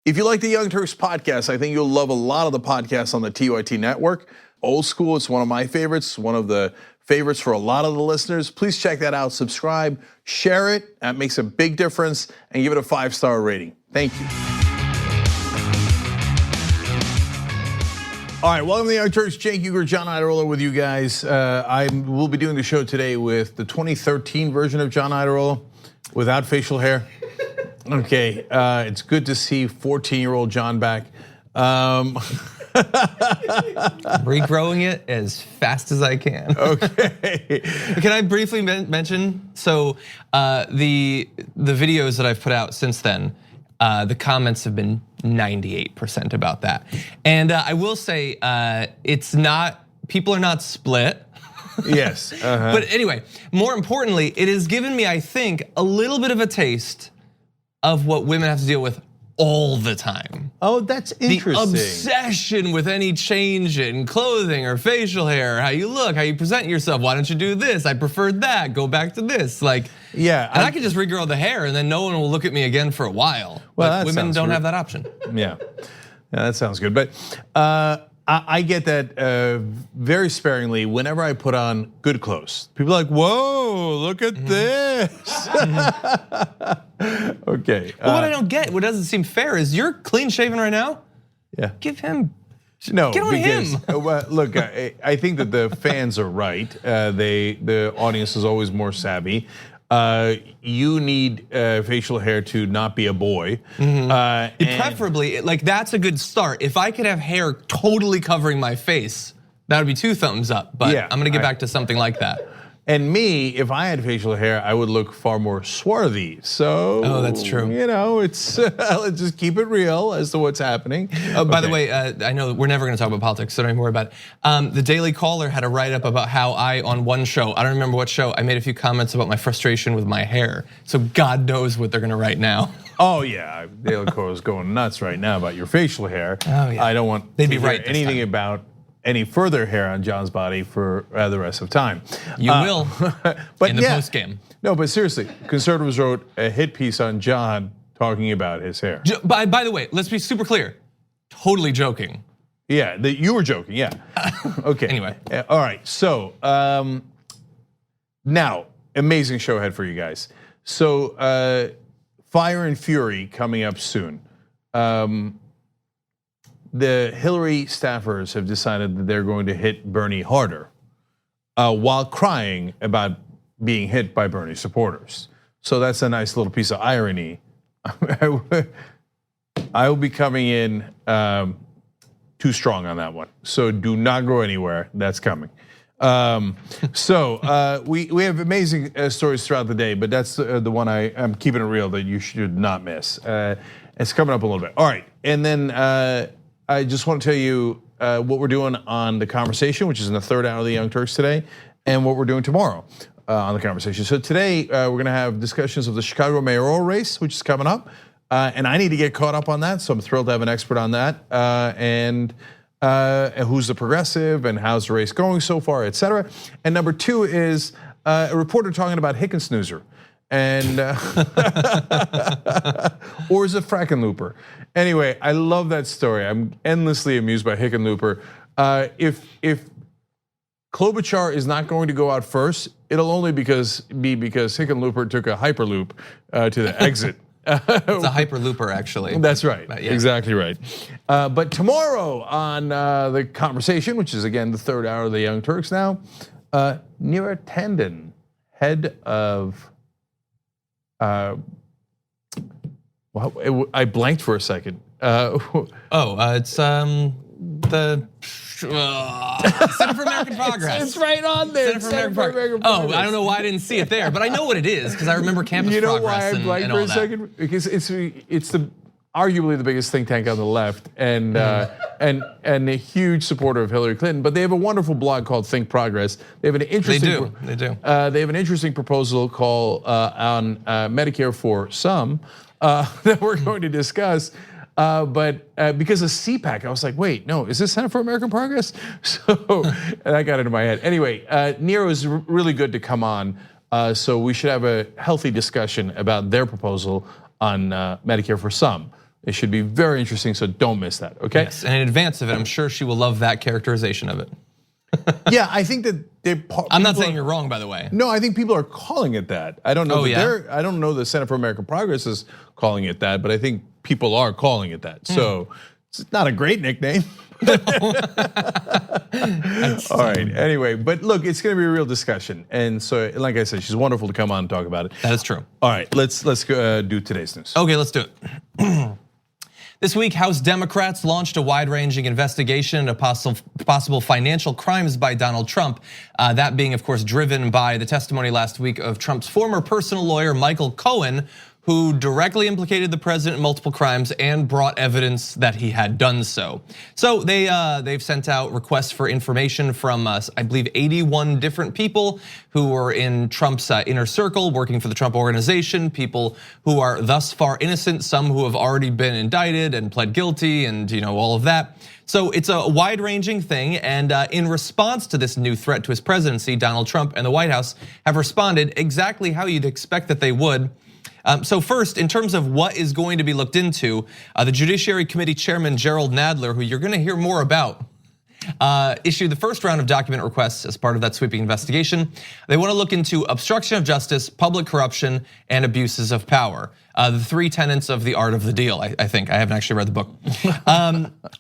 If you like the Young Turks podcast, I think you'll love a lot of the podcasts on the TYT network. Old School, it's one of my favorites, one of the favorites for a lot of the listeners. Please check that out, subscribe, share it. That makes a big difference, and give it a 5-star rating. Thank you. All right, welcome to the Young Turks. Jake Uger, John Iadarola with you guys. I will be doing the show today with the 2013 version of John Iadarola without facial hair. Okay, it's good to see 14-year-old John back. Regrowing it as fast as I can. Okay. Can I briefly mention? So the videos that I've put out since then, the comments have been 98% about that. And I will say, it's not, people are not split. Yes. But anyway, more importantly, it has given me, I think, a little bit of a taste of what women have to deal with all the time. Oh, that's interesting. The obsession with any change in clothing or facial hair, how you look, how you present yourself. Why don't you do this? I preferred that. Go back to this. Like, yeah, and I can just regrow the hair, and then no one will look at me again for a while. Well, but women don't have that option. Yeah, that sounds good. But I get that very sparingly whenever I put on good clothes. People are like, whoa, look at this. Okay. But what I don't get, what doesn't seem fair is you're clean shaven right now. Yeah. Give him, no, get on because, him. Well, look, I think that the fans are right. The audience is always more savvy. You need facial hair to not be a boy. Preferably, like that's a good start. If I could have hair totally covering my face, that would be 2 thumbs up. But yeah, I'm gonna get back to something like that. And me, if I had facial hair, I would look far more swarthy. So, that's true. You know, it's let's just keep it real as to what's happening. By the way, I know we're never gonna talk about politics, so don't even worry about it. The Daily Caller had a write-up about how on one show, I don't remember what show, I made a few comments about my frustration with my hair. So God knows what they're gonna write now. Oh yeah, Daily Caller is going nuts right now about your facial hair. Oh yeah. I don't want They'd to be hear right this anything time. about any further hair on John's body for the rest of time. You will, but in the yeah, post game. No, but seriously, conservatives wrote a hit piece on John talking about his hair. By the way, let's be super clear. Totally joking. Yeah, you were joking, yeah. Okay. Anyway. All right, so now, amazing show ahead for you guys. So Fire and Fury coming up soon. The Hilary staffers have decided that they're going to hit Bernie harder while crying about being hit by Bernie supporters. So that's a nice little piece of irony. I will be coming in too strong on that one. So do not go anywhere, that's coming. So we have amazing stories throughout the day, but that's the one I'm keeping it real that you should not miss. It's coming up a little bit. All right, and then I just want to tell you what we're doing on The Conversation, which is in the 3rd hour of the Young Turks today, and what we're doing tomorrow on The Conversation. So today we're gonna have discussions of the Chicago mayoral race, which is coming up, and I need to get caught up on that, so I'm thrilled to have an expert on that, and who's the progressive and how's the race going so far, et cetera. And number 2 is a reporter talking about Hickensnoozer. And or is it Frackenlooper? Anyway, I love that story. I'm endlessly amused by Hickenlooper. If Klobuchar is not going to go out first, it'll only be because Hickenlooper took a hyperloop to the exit. It's a hyperlooper, actually. That's right, Yeah. Exactly right. But tomorrow on The Conversation, which is again the 3rd hour of the Young Turks now, Neera Tanden, head of I blanked for a second. It's the Center for American Progress. It's right on there. Center for American Progress. I don't know why I didn't see it there, but I know what it is because I remember Campus You know Progress why I blanked for a second? Because it's arguably the biggest think tank on the left, and a huge supporter of Hillary Clinton. But they have a wonderful blog called Think Progress. They have an interesting. They do. They have an interesting proposal called on Medicare for some that we're going to discuss. But because of CPAC, I was like, wait, no, is this Center for American Progress? So and I got it in my head. Anyway, Neera is really good to come on. So we should have a healthy discussion about their proposal on Medicare for some. It should be very interesting, so don't miss that, okay? Yes, and in advance of it, I'm sure she will love that characterization of it. Yeah, I think that I'm not saying you're wrong, by the way. No, I think people are calling it that. I don't know. I don't know the Center for American Progress is calling it that, but I think people are calling it that. So it's not a great nickname. All right. Anyway, but look, it's going to be a real discussion, and so like I said, she's wonderful to come on and talk about it. That is true. All right, let's go, do today's news. Okay, let's do it. This week, House Democrats launched a wide-ranging investigation into possible financial crimes by Donald Trump. That being, of course, driven by the testimony last week of Trump's former personal lawyer, Michael Cohen, who directly implicated the president in multiple crimes and brought evidence that he had done so. So they've sent out requests for information from, I believe, 81 different people who were in Trump's inner circle, working for the Trump organization, people who are thus far innocent, some who have already been indicted and pled guilty, and all of that. So it's a wide-ranging thing, and in response to this new threat to his presidency, Donald Trump and the White House have responded exactly how you'd expect that they would. So first, in terms of what is going to be looked into, the Judiciary Committee Chairman Gerald Nadler, who you're going to hear more about, issued the first round of document requests as part of that sweeping investigation. They want to look into obstruction of justice, public corruption, and abuses of power. The three tenets of the art of the deal, I think. I haven't actually read the book.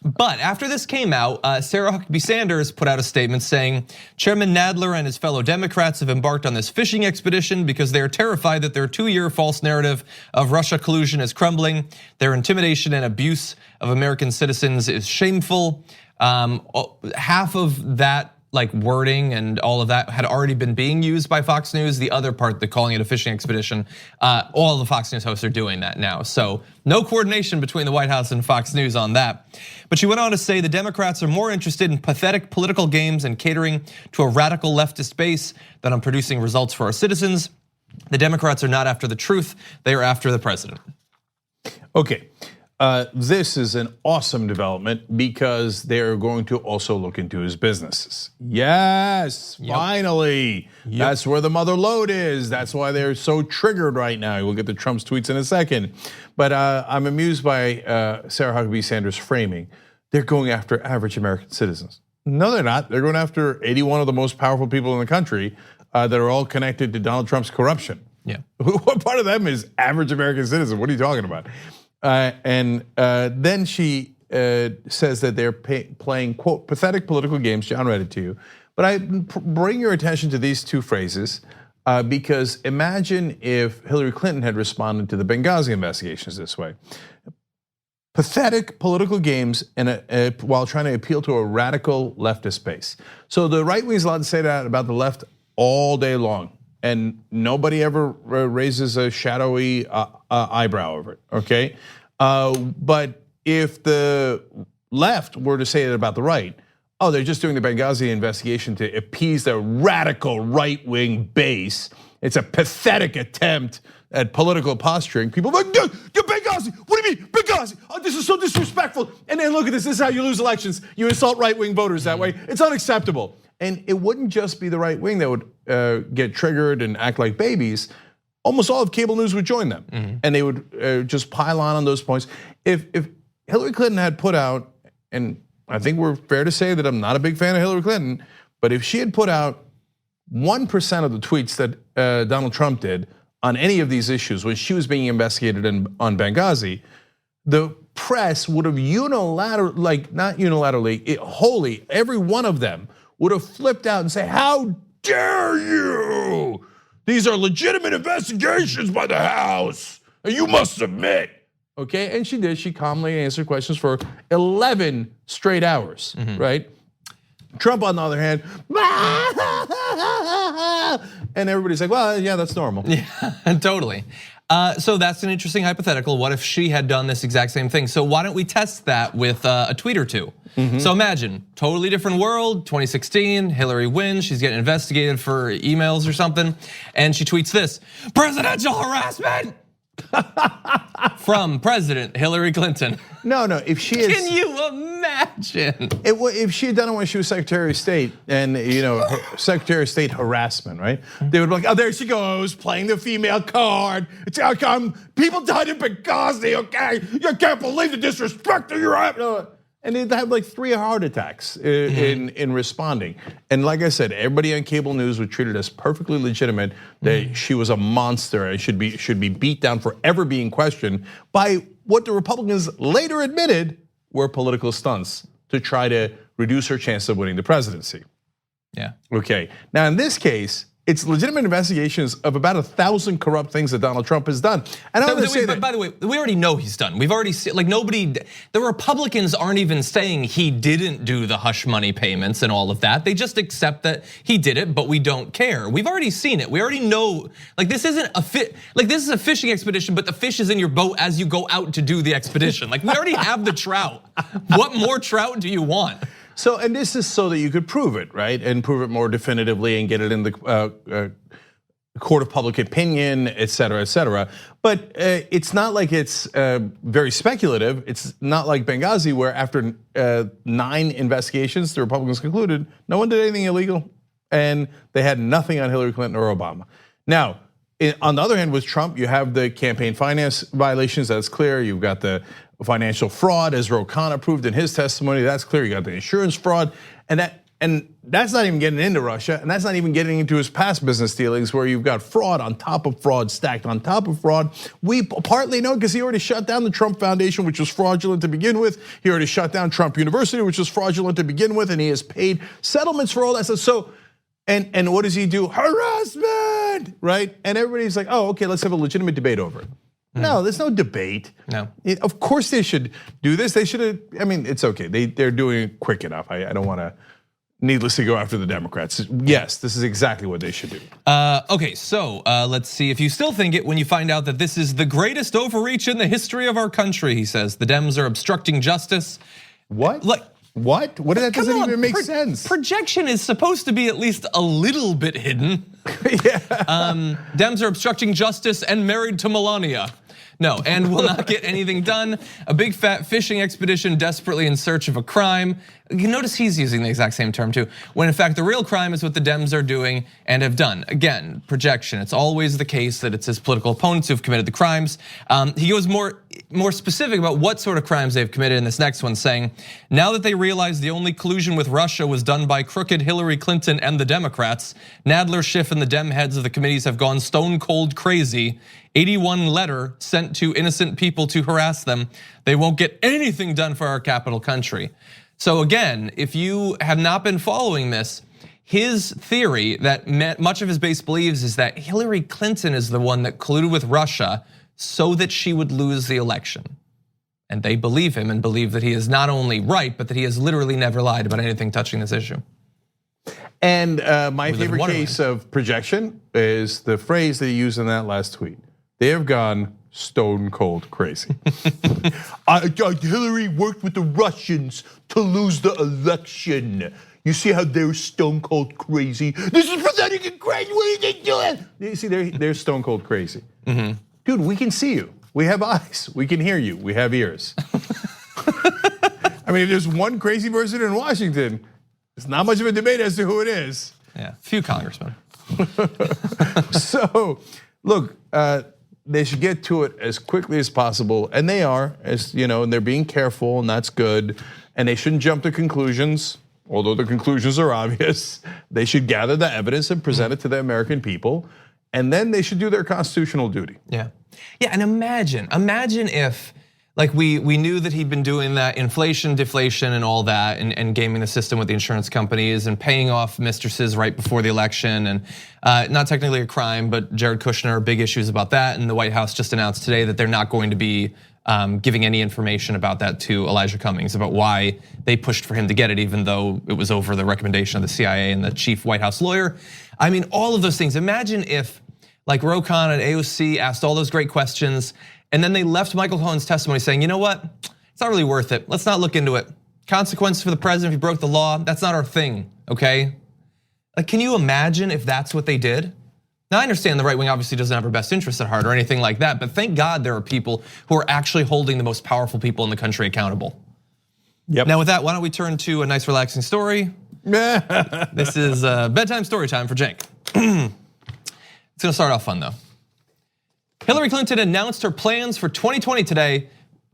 But after this came out, Sarah Huckabee Sanders put out a statement saying, Chairman Nadler and his fellow Democrats have embarked on this fishing expedition because they are terrified that their 2-year false narrative of Russia collusion is crumbling. Their intimidation and abuse of American citizens is shameful. Half of that wording and all of that had already been being used by Fox News. The other part, they're calling it a fishing expedition. All the Fox News hosts are doing that now. So no coordination between the White House and Fox News on that. But she went on to say the Democrats are more interested in pathetic political games and catering to a radical leftist base than on producing results for our citizens. The Democrats are not after the truth, they are after the president. Okay. This is an awesome development because they're going to also look into his businesses. Yes, finally. Yep. That's where the mother lode is. That's why they're so triggered right now. We'll get to Trump's tweets in a second. But I'm amused by Sarah Huckabee Sanders' framing. They're going after average American citizens. No, they're not. They're going after 81 of the most powerful people in the country that are all connected to Donald Trump's corruption. Yeah. What part of them is average American citizen? What are you talking about? And then she says that they're playing, quote, pathetic political games. John read it to you. But I bring your attention to these two phrases because imagine if Hillary Clinton had responded to the Benghazi investigations this way. Pathetic political games while trying to appeal to a radical leftist base. So the right wing is allowed to say that about the left all day long. And nobody ever raises a shadowy eyebrow over it, okay? But if the left were to say that about the right, oh, they're just doing the Benghazi investigation to appease their radical right-wing base. It's a pathetic attempt at political posturing. People are like, Benghazi, what do you mean, Benghazi? Oh, this is so disrespectful. And then look at this is how you lose elections. You insult right-wing voters that way. It's unacceptable. And it wouldn't just be the right wing that would get triggered and act like babies. Almost all of cable news would join them, and they would just pile on those points. If Hillary Clinton had put out, and I think we're fair to say that I'm not a big fan of Hillary Clinton, but if she had put out 1% of the tweets that Donald Trump did on any of these issues when she was being investigated on Benghazi, the press would have unilaterally, not unilaterally, wholly, every one of them would have flipped out and say, how dare you? These are legitimate investigations by the House, and you must submit. Okay, and she did. She calmly answered questions for 11 straight hours, right? Trump, on the other hand, and everybody's like, well, yeah, that's normal. Yeah, totally. So that's an interesting hypothetical. What if she had done this exact same thing? So why don't we test that with a tweet or two? So imagine, totally different world, 2016, Hillary wins, she's getting investigated for emails or something, and she tweets this, presidential harassment. from President Hillary Clinton. No, if she is. Can you imagine? If she had done it when she was Secretary of State and, Secretary of State harassment, right? They would be like, oh, there she goes, playing the female card. It's people died in Benghazi, okay? You can't believe the disrespect that you're having. And they'd have like 3 heart attacks in responding. And like I said, everybody on cable news would treat it as perfectly legitimate that she was a monster and should be beat down for ever being questioned by what the Republicans later admitted were political stunts to try to reduce her chance of winning the presidency. Yeah. Okay, now in this case, it's legitimate investigations of about 1,000 corrupt things that Donald Trump has done. And I want to say that, by the way, we already know he's done. We've already seen, the Republicans aren't even saying he didn't do the hush money payments and all of that. They just accept that he did it, but we don't care. We've already seen it. We already know, this isn't this is a fishing expedition, but the fish is in your boat as you go out to do the expedition. We already have the trout. What more trout do you want? So, and this is so that you could prove it, right? And prove it more definitively and get it in the court of public opinion, et cetera, et cetera. But it's not like it's very speculative. It's not like Benghazi, where after 9 investigations, the Republicans concluded no one did anything illegal and they had nothing on Hillary Clinton or Obama. Now, on the other hand, with Trump, you have the campaign finance violations, that's clear. You've got the financial fraud, as O'Connor proved in his testimony, that's clear. You got the insurance fraud, and that's not even getting into Russia, and that's not even getting into his past business dealings, where you've got fraud on top of fraud, stacked on top of fraud. We partly know because he already shut down the Trump Foundation, which was fraudulent to begin with. He already shut down Trump University, which was fraudulent to begin with, and he has paid settlements for all that stuff. So, and what does he do? Harassment, right? And everybody's like, oh, okay, let's have a legitimate debate over it. No, there's no debate. No. Of course they should do this. They should have, it's okay. They're doing it quick enough. I don't want to needlessly go after the Democrats. Yes, this is exactly what they should do. Okay, so let's see if you still think it when you find out that this is the greatest overreach in the history of our country, he says. The Dems are obstructing justice. What? What? That doesn't even make sense. Projection is supposed to be at least a little bit hidden. Yeah. Dems are obstructing justice and married to Melania. No, and will not get anything done. A big fat fishing expedition desperately in search of a crime. You notice he's using the exact same term too. When in fact the real crime is what the Dems are doing and have done. Again, projection. It's always the case that it's his political opponents who've committed the crimes. He goes more specific about what sort of crimes they've committed in this next one, saying, now that they realize the only collusion with Russia was done by crooked Hillary Clinton and the Democrats, Nadler, Schiff, and the Dem heads of the committees have gone stone cold crazy. 81 letter sent to innocent people to harass them. They won't get anything done for our capital country. So again, if you have not been following this, his theory that much of his base believes is that Hillary Clinton is the one that colluded with Russia so that she would lose the election. And they believe him and believe that he is not only right, but that he has literally never lied about anything touching this issue. And my favorite case of projection is the phrase that he used in that last tweet. They have gone stone cold crazy. Hillary worked with the Russians to lose the election. You see how they're stone cold crazy? This is pathetic and crazy, what are they doing? You see, they're stone cold crazy. Dude, we can see you. We have eyes, we can hear you, we have ears. If there's one crazy person in Washington, it's not much of a debate as to who it is. Yeah, few congressmen. So, look, they should get to it as quickly as possible, and they are, and they're being careful, and that's good. And they shouldn't jump to conclusions, although the conclusions are obvious. They should gather the evidence and present it to the American people, and then they should do their constitutional duty. Yeah, and imagine if, we knew that he'd been doing that inflation, deflation, and all that, and gaming the system with the insurance companies and paying off mistresses right before the election, and not technically a crime, but Jared Kushner, big issues about that, and the White House just announced today that they're not going to be giving any information about that to Elijah Cummings, about why they pushed for him to get it, even though it was over the recommendation of the CIA and the chief White House lawyer. All of those things. Imagine if, Ro Khanna and AOC asked all those great questions, and then they left Michael Cohen's testimony saying, you know what, it's not really worth it. Let's not look into it. Consequences for the president if he broke the law, that's not our thing, okay? Can you imagine if that's what they did? Now I understand the right wing obviously doesn't have our best interests at heart or anything like that, but thank God there are people who are actually holding the most powerful people in the country accountable. Yep. Now with that, why don't we turn to a nice relaxing story? This is bedtime story time for Cenk. It's gonna start off fun though. Hillary Clinton announced her plans for 2020 today.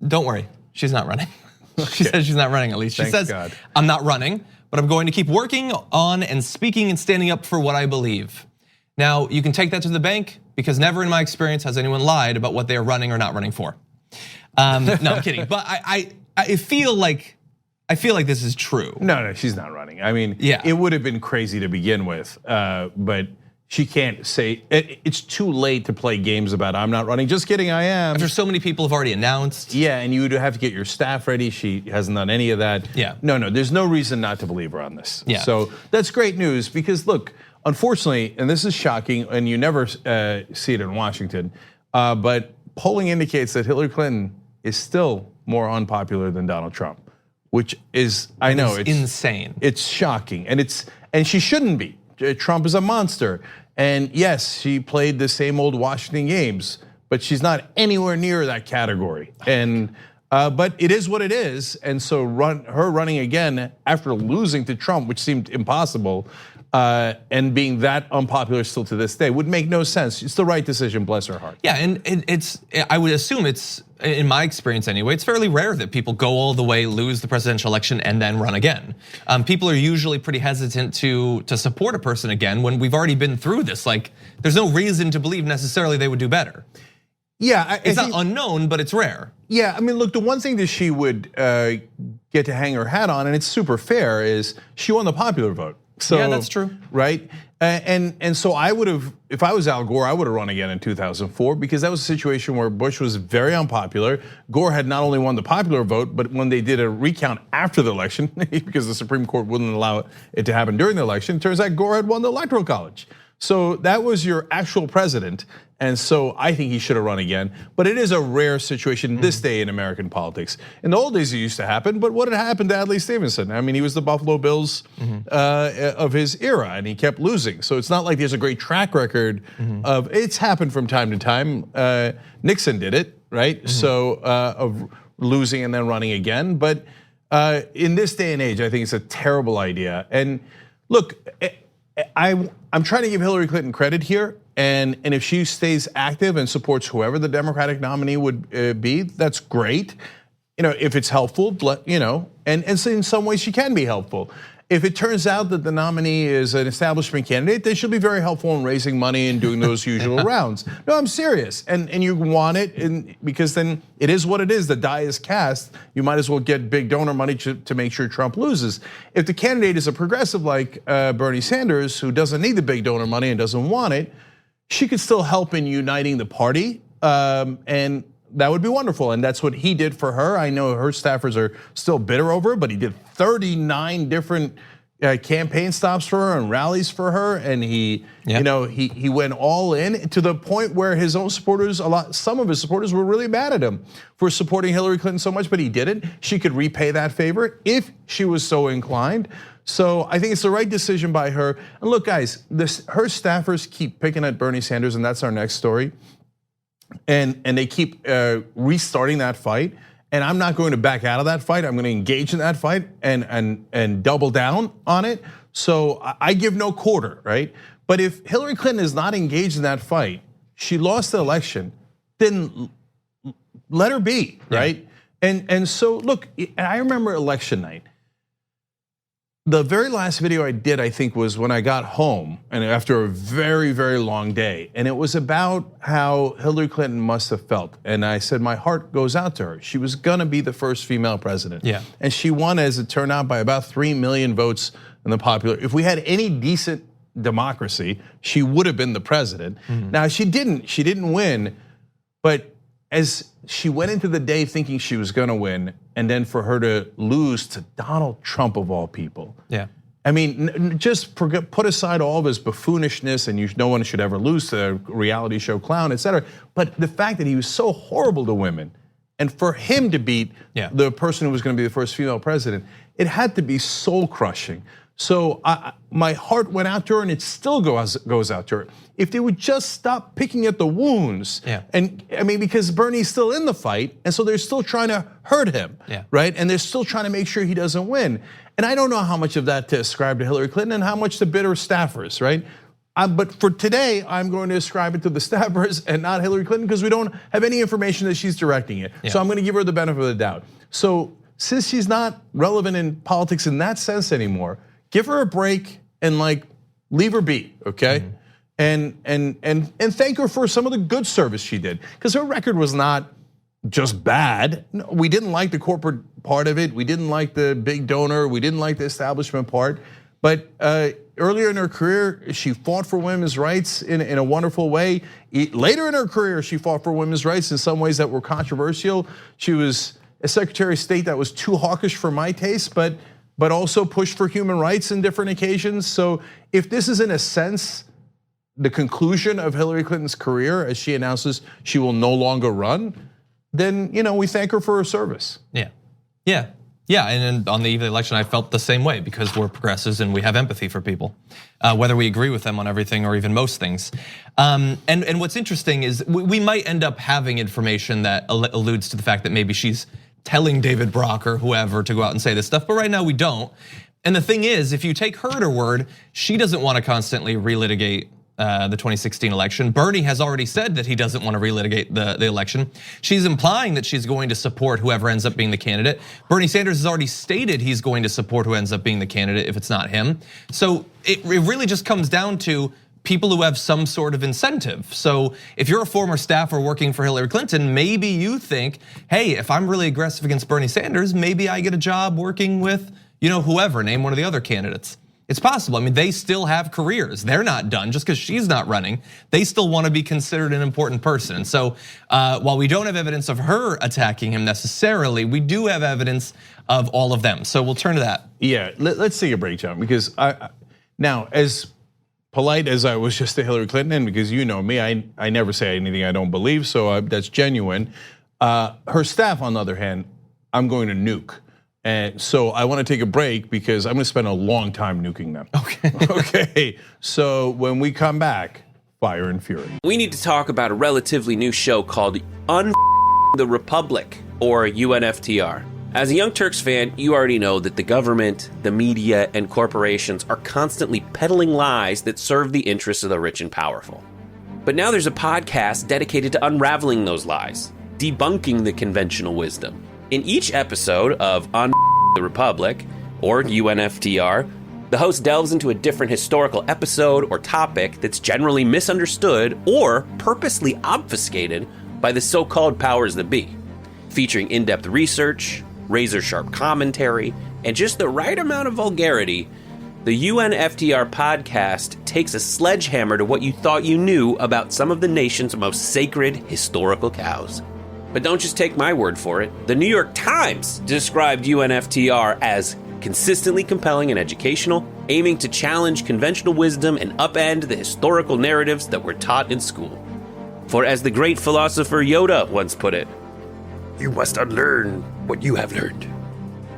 Don't worry, she's not running. She says she's not running at least. She says, God. I'm not running, but I'm going to keep working on and speaking and standing up for what I believe. Now, you can take that to the bank because never in my experience has anyone lied about what they are running or not running for. No, I'm kidding, but I feel like this is true. No, she's not running. I mean, yeah. It would have been crazy to begin with, but she can't say, it's too late to play games about I'm not running. Just kidding, I am. After so many people have already announced. Yeah, and you would have to get your staff ready. She hasn't done any of that. Yeah. No, there's no reason not to believe her on this. Yeah. So that's great news because look, unfortunately, and this is shocking, and you never see it in Washington, but polling indicates that Hillary Clinton is still more unpopular than Donald Trump, which is, I know, it's insane. It's shocking, and she shouldn't be. Trump is a monster, and yes, she played the same old Washington games, but she's not anywhere near that category. And but it is what it is, and so her running again after losing to Trump, which seemed impossible, and being that unpopular still to this day would make no sense. It's the right decision, bless her heart. Yeah, and I would assume it's, in my experience anyway, it's fairly rare that people go all the way, lose the presidential election, and then run again. People are usually pretty hesitant to support a person again when we've already been through this. Like, there's no reason to believe necessarily they would do better. Yeah, it's not unknown, but it's rare. Yeah, I mean, look, the one thing that she would get to hang her hat on, and it's super fair, is she won the popular vote. So, yeah, that's true. Right? And so I would have, if I was Al Gore, I would have run again in 2004 because that was a situation where Bush was very unpopular. Gore had not only won the popular vote, but when they did a recount after the election, because the Supreme Court wouldn't allow it to happen during the election, it turns out Gore had won the Electoral College. So that was your actual president. And so I think he should have run again. But it is a rare situation this day in American politics. In the old days, it used to happen. But what had happened to Adlai Stevenson? I mean, he was the Buffalo Bills of his era, and he kept losing. So it's not like there's a great track record of. It's happened from time to time. Nixon did it, right? So of losing and then running again. But in this day and age, I think it's a terrible idea. And look, I'm trying to give Hillary Clinton credit here. And if she stays active and supports whoever the Democratic nominee would be, that's great. If it's helpful, and so in some ways she can be helpful. If it turns out that the nominee is an establishment candidate, they should be very helpful in raising money and doing those usual rounds. No, I'm serious, and you want it, because then it is what it is. The die is cast. You might as well get big donor money to make sure Trump loses. If the candidate is a progressive like Bernie Sanders, who doesn't need the big donor money and doesn't want it, she could still help in uniting the party, and that would be wonderful. And that's what he did for her. I know her staffers are still bitter over it, but he did 39 different campaign stops for her and rallies for her, and he went all in to the point where his own supporters, some of his supporters were really mad at him for supporting Hillary Clinton so much, but he didn't. She could repay that favor if she was so inclined. So I think it's the right decision by her. And look, guys, her staffers keep picking at Bernie Sanders, and that's our next story. And they keep restarting that fight. And I'm not going to back out of that fight. I'm going to engage in that fight and double down on it. So I give no quarter, right? But if Hillary Clinton is not engaged in that fight, she lost the election, then let her be, right? And so look, I remember election night. The very last video I did, I think, was when I got home and after a very, very long day. And it was about how Hillary Clinton must have felt. And I said, my heart goes out to her. She was gonna be the first female president. Yeah. And she won, as it turned out, by about 3 million votes in the popular. If we had any decent democracy, she would have been the president. Now, she didn't win, but as she went into the day thinking she was gonna win, and then for her to lose to Donald Trump of all people. Yeah. I mean, just put aside all of his buffoonishness, and no one should ever lose to a reality show clown, et cetera. But the fact that he was so horrible to women, and for him to beat the person who was gonna be the first female president, it had to be soul crushing. So my heart went out to her, and it still goes out to her. If they would just stop picking at the wounds, and I mean, because Bernie's still in the fight, and so they're still trying to hurt him, right? And they're still trying to make sure he doesn't win. And I don't know how much of that to ascribe to Hillary Clinton and how much to bitter staffers, right? But for today, I'm going to ascribe it to the staffers and not Hillary Clinton because we don't have any information that she's directing it. So I'm going to give her the benefit of the doubt. So since she's not relevant in politics in that sense anymore, give her a break and like leave her be, okay? And thank her for some of the good service she did, because her record was not just bad. No, we didn't like the corporate part of it. We didn't like the big donor. We didn't like the establishment part. But earlier in her career, she fought for women's rights in a wonderful way. Later in her career, she fought for women's rights in some ways that were controversial. She was a Secretary of State that was too hawkish for my taste, but also pushed for human rights in different occasions. So if this is in a sense the conclusion of Hillary Clinton's career as she announces she will no longer run, then we thank her for her service. Yeah, and on the eve of the election, I felt the same way because we're progressives and we have empathy for people, whether we agree with them on everything or even most things. And what's interesting is we might end up having information that alludes to the fact that maybe she's telling David Brock or whoever to go out and say this stuff, but right now we don't. And the thing is, if you take her at her word, she doesn't want to constantly relitigate the 2016 election. Bernie has already said that he doesn't want to relitigate the election. She's implying that she's going to support whoever ends up being the candidate. Bernie Sanders has already stated he's going to support who ends up being the candidate if it's not him. So it really just comes down to people who have some sort of incentive. So if you're a former staffer working for Hillary Clinton, maybe you think, hey, if I'm really aggressive against Bernie Sanders, maybe I get a job working with whoever, name one of the other candidates. It's possible. I mean, they still have careers. They're not done just because she's not running. They still want to be considered an important person. And so while we don't have evidence of her attacking him necessarily, we do have evidence of all of them. So we'll turn to that. Yeah, let's take a break, John, because now as polite as I was just to Hillary Clinton, and because you know me, I never say anything I don't believe, so that's genuine. Her staff, on the other hand, I'm going to nuke. And so I want to take a break because I'm going to spend a long time nuking them. Okay. So when we come back, fire and fury. We need to talk about a relatively new show called the Republic, or UNFTR. As a Young Turks fan, you already know that the government, the media, and corporations are constantly peddling lies that serve the interests of the rich and powerful. But now there's a podcast dedicated to unraveling those lies, debunking the conventional wisdom. In each episode of On the Republic, or UNFTR, the host delves into a different historical episode or topic that's generally misunderstood or purposely obfuscated by the so-called powers that be. Featuring in-depth research, razor-sharp commentary, and just the right amount of vulgarity, the UNFTR podcast takes a sledgehammer to what you thought you knew about some of the nation's most sacred historical cows. But don't just take my word for it. The New York Times described UNFTR as consistently compelling and educational, aiming to challenge conventional wisdom and upend the historical narratives that were taught in school. For as the great philosopher Yoda once put it, you must unlearn what you have learned.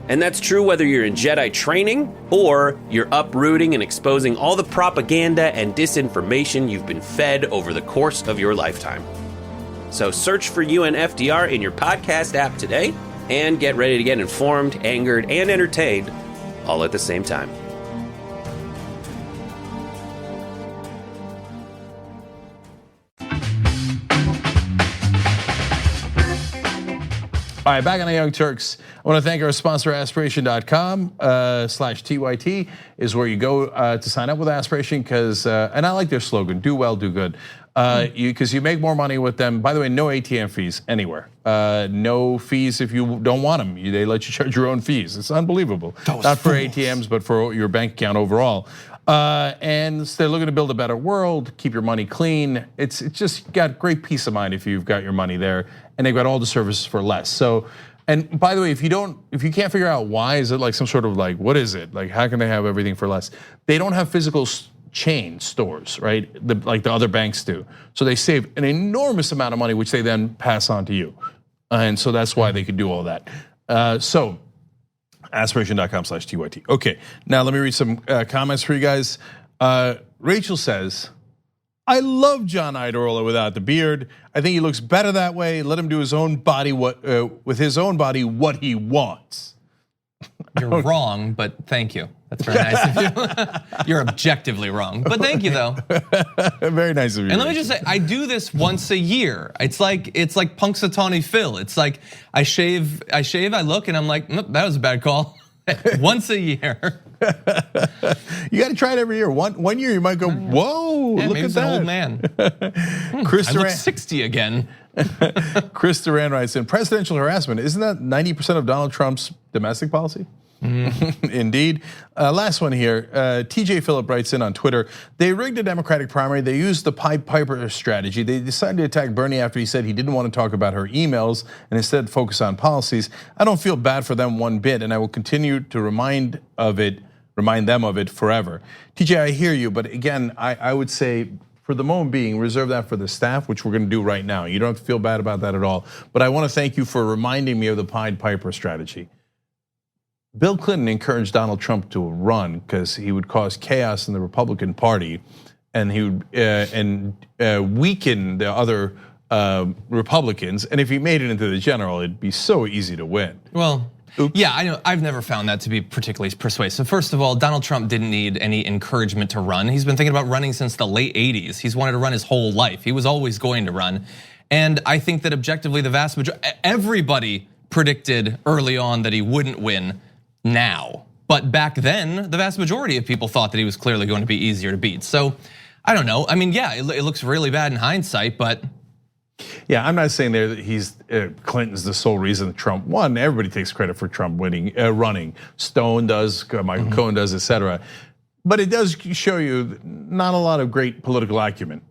And that's true whether you're in Jedi training or you're uprooting and exposing all the propaganda and disinformation you've been fed over the course of your lifetime. So search for UNFTR in your podcast app today and get ready to get informed, angered, and entertained all at the same time. All right, back on the Young Turks. I want to thank our sponsor, aspiration.com/TYT is where you go to sign up with Aspiration, because, and I like their slogan, do well, do good. Because you make more money with them. By the way, no ATM fees anywhere. No fees if you don't want them. They let you charge your own fees. It's unbelievable. Not for ATMs, but for your bank account overall. And they're looking to build a better world, keep your money clean. It's just got great peace of mind if you've got your money there, and they've got all the services for less. So, and by the way, if you can't figure out why, is it like some sort of like, what is it? Like, how can they have everything for less? They don't have physical chain stores, right? Like the other banks do. So they save an enormous amount of money, which they then pass on to you. And so that's why they could do all that. So Aspiration.com/TYT. Okay, now let me read some comments for you guys. Rachel says, I love John Idarola without the beard. I think he looks better that way. Let him do his own body with his own body what he wants. You're wrong, but thank you. That's very nice of you. You're objectively wrong, but thank you though. Very nice of you. And let me just say, I do this once a year. It's like Punxsutawney Phil. It's like I shave, I look, and I'm like, nope, that was a bad call. Once a year. You got to try it every year. One year you might go, whoa, yeah, look maybe at it's that. an old man. Chris I look Duran, 60 again. Chris Duran writes in, presidential harassment, isn't that 90% of Donald Trump's domestic policy? Indeed. Last one here. TJ Phillip writes in on Twitter, they rigged a Democratic primary. They used the Pied Piper strategy. They decided to attack Bernie after he said he didn't want to talk about her emails and instead focus on policies. I don't feel bad for them one bit, and I will continue to remind them of it forever. TJ, I hear you, but again, I would say for the moment being, reserve that for the staff, which we're gonna do right now. You don't have to feel bad about that at all. But I wanna thank you for reminding me of the Pied Piper strategy. Bill Clinton encouraged Donald Trump to run because he would cause chaos in the Republican Party, and he would weaken the other Republicans. And if he made it into the general, it'd be so easy to win. Well, yeah, I know. I've never found that to be particularly persuasive. First of all, Donald Trump didn't need any encouragement to run. He's been thinking about running since the late 80s. He's wanted to run his whole life. He was always going to run. And I think that objectively, the vast majority, everybody predicted early on that he wouldn't win now. But back then, the vast majority of people thought that he was clearly going to be easier to beat. So I don't know. I mean, yeah, it looks really bad in hindsight, but. Yeah, I'm not saying there that he's Clinton's the sole reason that Trump won. Everybody takes credit for Trump running. Stone does, Michael Cohen does, etc. But it does show you not a lot of great political acumen,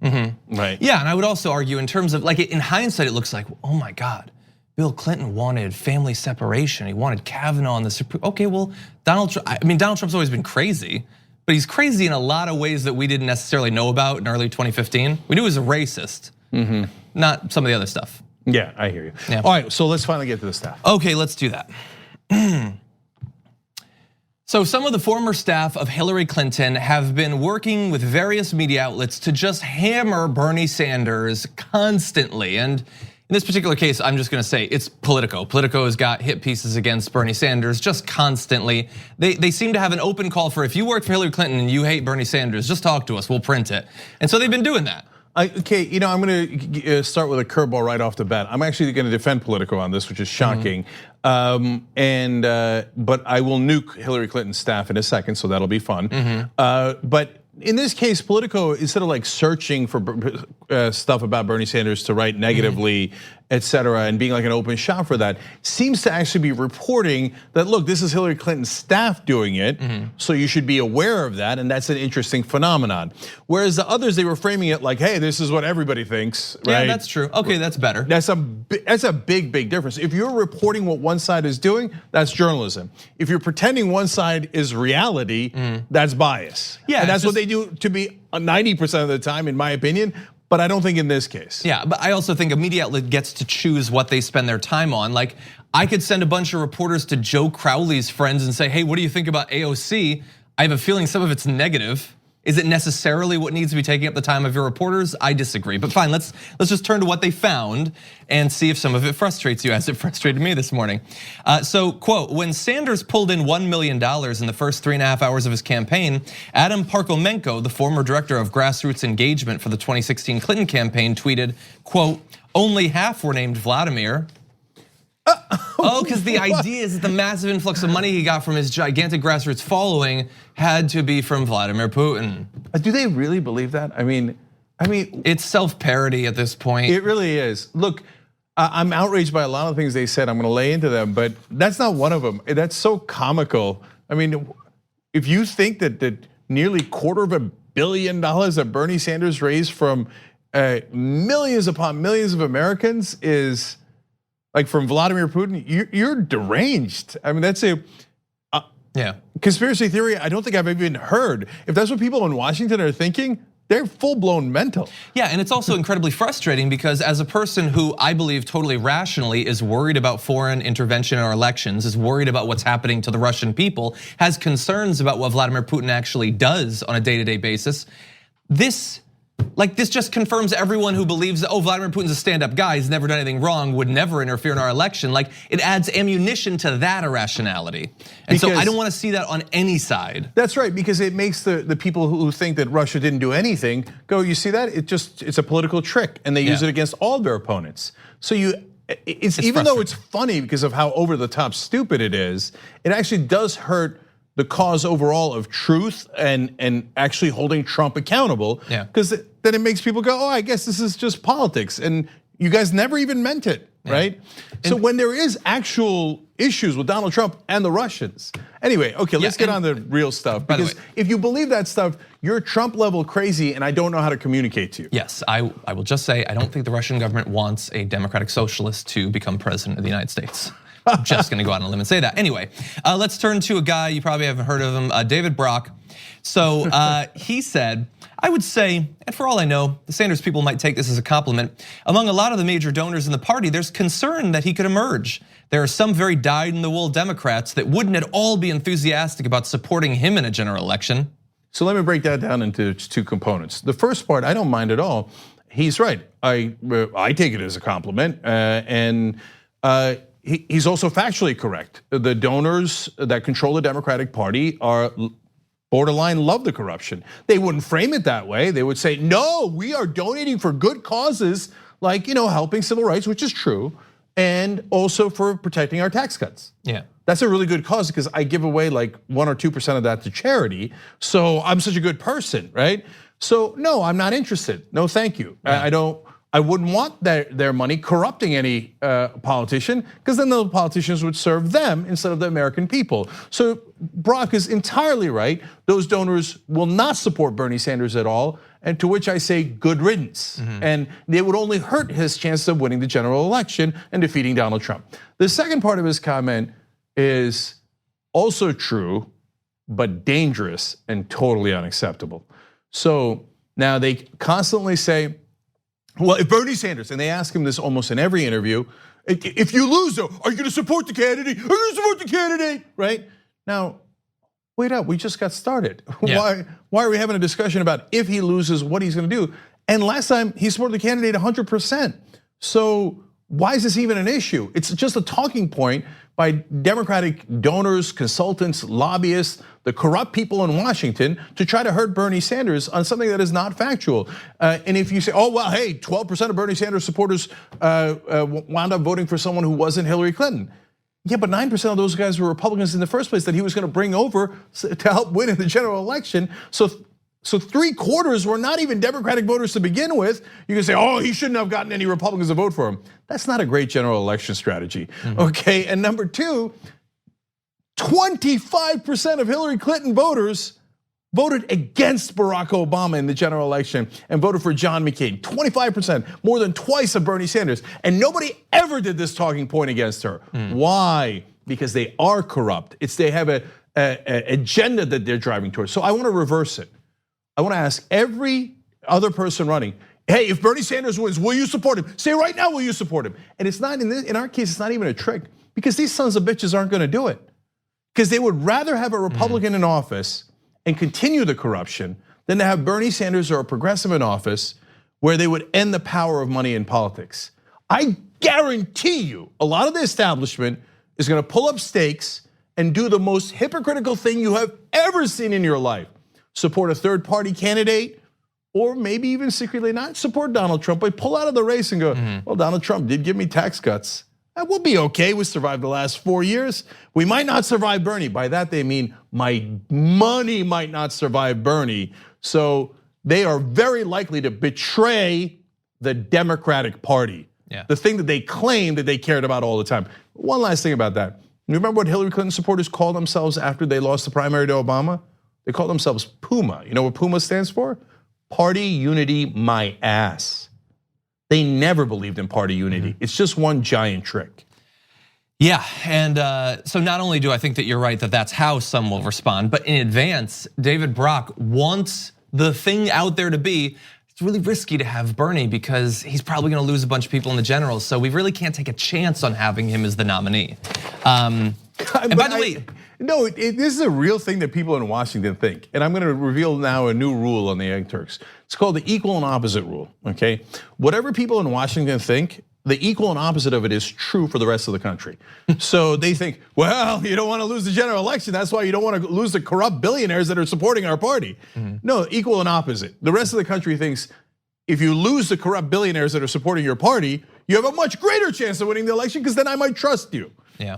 right? Yeah, and I would also argue in terms of like in hindsight, it looks like, oh my God, Bill Clinton wanted family separation. He wanted Kavanaugh on the Supreme. Okay, well, Donald Trump's always been crazy, but he's crazy in a lot of ways that we didn't necessarily know about in early 2015. We knew he was a racist, not some of the other stuff. Yeah, I hear you. Yeah. All right, so let's finally get to the staff. Okay, let's do that. So some of the former staff of Hillary Clinton have been working with various media outlets to just hammer Bernie Sanders constantly. And in this particular case, I'm just gonna say it's Politico. Politico has got hit pieces against Bernie Sanders just constantly. They seem to have an open call for if you work for Hillary Clinton and you hate Bernie Sanders, just talk to us, we'll print it. And so they've been doing that. Okay, I'm gonna start with a curveball right off the bat. I'm actually gonna defend Politico on this, which is shocking. But I will nuke Hillary Clinton's staff in a second, so that'll be fun. But in this case, Politico, instead of like searching for stuff about Bernie Sanders to write negatively, et cetera, and being like an open shop for that, seems to actually be reporting that, look, this is Hillary Clinton's staff doing it, so you should be aware of that, and that's an interesting phenomenon. Whereas the others, they were framing it like, hey, this is what everybody thinks, right? Yeah, that's true. Okay, that's better. That's a big difference. If you're reporting what one side is doing, that's journalism. If you're pretending one side is reality, that's bias. Yeah, and that's what they do to be 90% of the time, in my opinion. But I don't think in this case. Yeah, but I also think a media outlet gets to choose what they spend their time on. Like, I could send a bunch of reporters to Joe Crowley's friends and say, hey, what do you think about AOC? I have a feeling some of it's negative. Is it necessarily what needs to be taking up the time of your reporters? I disagree, but fine, let's just turn to what they found and see if some of it frustrates you, as it frustrated me this morning. So, quote, when Sanders pulled in $1 million in the first 3.5 hours of his campaign, Adam Parkomenko, the former director of grassroots engagement for the 2016 Clinton campaign, tweeted, quote, only half were named Vladimir. Oh, because the idea is that the massive influx of money he got from his gigantic grassroots following had to be from Vladimir Putin. Do they really believe that? I mean, it's self-parody at this point. It really is. Look, I'm outraged by a lot of things they said. I'm gonna lay into them, but that's not one of them. That's so comical. I mean, if you think that nearly $250 million that Bernie Sanders raised from millions upon millions of Americans is like from Vladimir Putin, you're deranged. I mean, that's a conspiracy theory I don't think I've even heard. If that's what people in Washington are thinking, they're full-blown mental. Yeah, and it's also incredibly frustrating because as a person who I believe totally rationally is worried about foreign intervention in our elections, is worried about what's happening to the Russian people, has concerns about what Vladimir Putin actually does on a day-to-day basis, this just confirms everyone who believes, oh, Vladimir Putin's a stand-up guy, he's never done anything wrong, would never interfere in our election. Like, it adds ammunition to that irrationality. And so I don't want to see that on any side. That's right, because it makes the people who think that Russia didn't do anything go, you see that? It's a political trick, and they use it against all their opponents. So it's even though it's funny because of how over the top stupid it is, it actually does hurt the cause overall of truth and actually holding Trump accountable. Because then it makes people go, oh, I guess this is just politics, and you guys never even meant it, right? So when there is actual issues with Donald Trump and the Russians. Anyway, okay, let's get on the real stuff, because if you believe that stuff, you're Trump level crazy, and I don't know how to communicate to you. Yes, I will just say, I don't think the Russian government wants a democratic socialist to become president of the United States. I'm just gonna go out on a limb and say that. Anyway, let's turn to a guy, you probably haven't heard of him, David Brock. So he said, I would say, and for all I know, the Sanders people might take this as a compliment. Among a lot of the major donors in the party, there's concern that he could emerge. There are some very dyed-in-the-wool Democrats that wouldn't at all be enthusiastic about supporting him in a general election. So let me break that down into two components. The first part, I don't mind at all. He's right, I take it as a compliment, and he's also factually correct. The donors that control the Democratic Party are borderline love the corruption. They wouldn't frame it that way. They would say, no, we are donating for good causes, like helping civil rights, which is true, and also for protecting our tax cuts. Yeah. That's a really good cause because I give away like 1 or 2% of that to charity. So I'm such a good person, right? So no, I'm not interested. No, thank you. Yeah. I wouldn't want their money corrupting any politician, because then those politicians would serve them instead of the American people. So Brock is entirely right. Those donors will not support Bernie Sanders at all, and to which I say good riddance. And they would only hurt his chance of winning the general election and defeating Donald Trump. The second part of his comment is also true, but dangerous and totally unacceptable. So now they constantly say, well, if Bernie Sanders, and they ask him this almost in every interview, if you lose, though, are you gonna support the candidate? Are you gonna support the candidate, right? Now, wait up, we just got started. Yeah. Why are we having a discussion about if he loses, what he's gonna do? And last time he supported the candidate 100%. So why is this even an issue? It's just a talking point by Democratic donors, consultants, lobbyists, the corrupt people in Washington to try to hurt Bernie Sanders on something that is not factual. And if you say, oh, well, hey, 12% of Bernie Sanders supporters wound up voting for someone who wasn't Hillary Clinton. Yeah, but 9% of those guys were Republicans in the first place that he was gonna bring over to help win in the general election. So 3/4 were not even Democratic voters to begin with. You can say, oh, he shouldn't have gotten any Republicans to vote for him. That's not a great general election strategy, okay? And number two, 25% of Hillary Clinton voters voted against Barack Obama in the general election and voted for John McCain. 25%, more than twice of Bernie Sanders. And nobody ever did this talking point against her. Why? Because they are corrupt. They have an agenda that they're driving towards. So I wanna reverse it. I wanna ask every other person running, hey, if Bernie Sanders wins, will you support him? Say right now, will you support him? And it's not, in our case, it's not even a trick, because these sons of bitches aren't gonna do it. Because they would rather have a Republican in office and continue the corruption than to have Bernie Sanders or a progressive in office where they would end the power of money in politics. I guarantee you, a lot of the establishment is gonna pull up stakes and do the most hypocritical thing you have ever seen in your life. Support a third party candidate, or maybe even secretly not support Donald Trump, but pull out of the race and go, well, Donald Trump did give me tax cuts. We'll be okay, we survived the last 4 years. We might not survive Bernie. By that they mean my money might not survive Bernie. So they are very likely to betray the Democratic Party. The thing that they claimed that they cared about all the time. One last thing about that. You remember what Hillary Clinton supporters called themselves after they lost the primary to Obama? They call themselves Puma. You know what Puma stands for? Party unity, my ass. They never believed in party unity. It's just one giant trick. Yeah, and so not only do I think that you're right that that's how some will respond, but in advance, David Brock wants the thing out there to be, it's really risky to have Bernie because he's probably gonna lose a bunch of people in the generals. So we really can't take a chance on having him as the nominee. And by the way, no, this is a real thing that people in Washington think. And I'm gonna reveal now a new rule on the Young Turks. It's called the equal and opposite rule, okay? Whatever people in Washington think, the equal and opposite of it is true for the rest of the country. So they think, well, you don't want to lose the general election. That's why you don't want to lose the corrupt billionaires that are supporting our party. No, equal and opposite. The rest of the country thinks if you lose the corrupt billionaires that are supporting your party, you have a much greater chance of winning the election because then I might trust you. Yeah.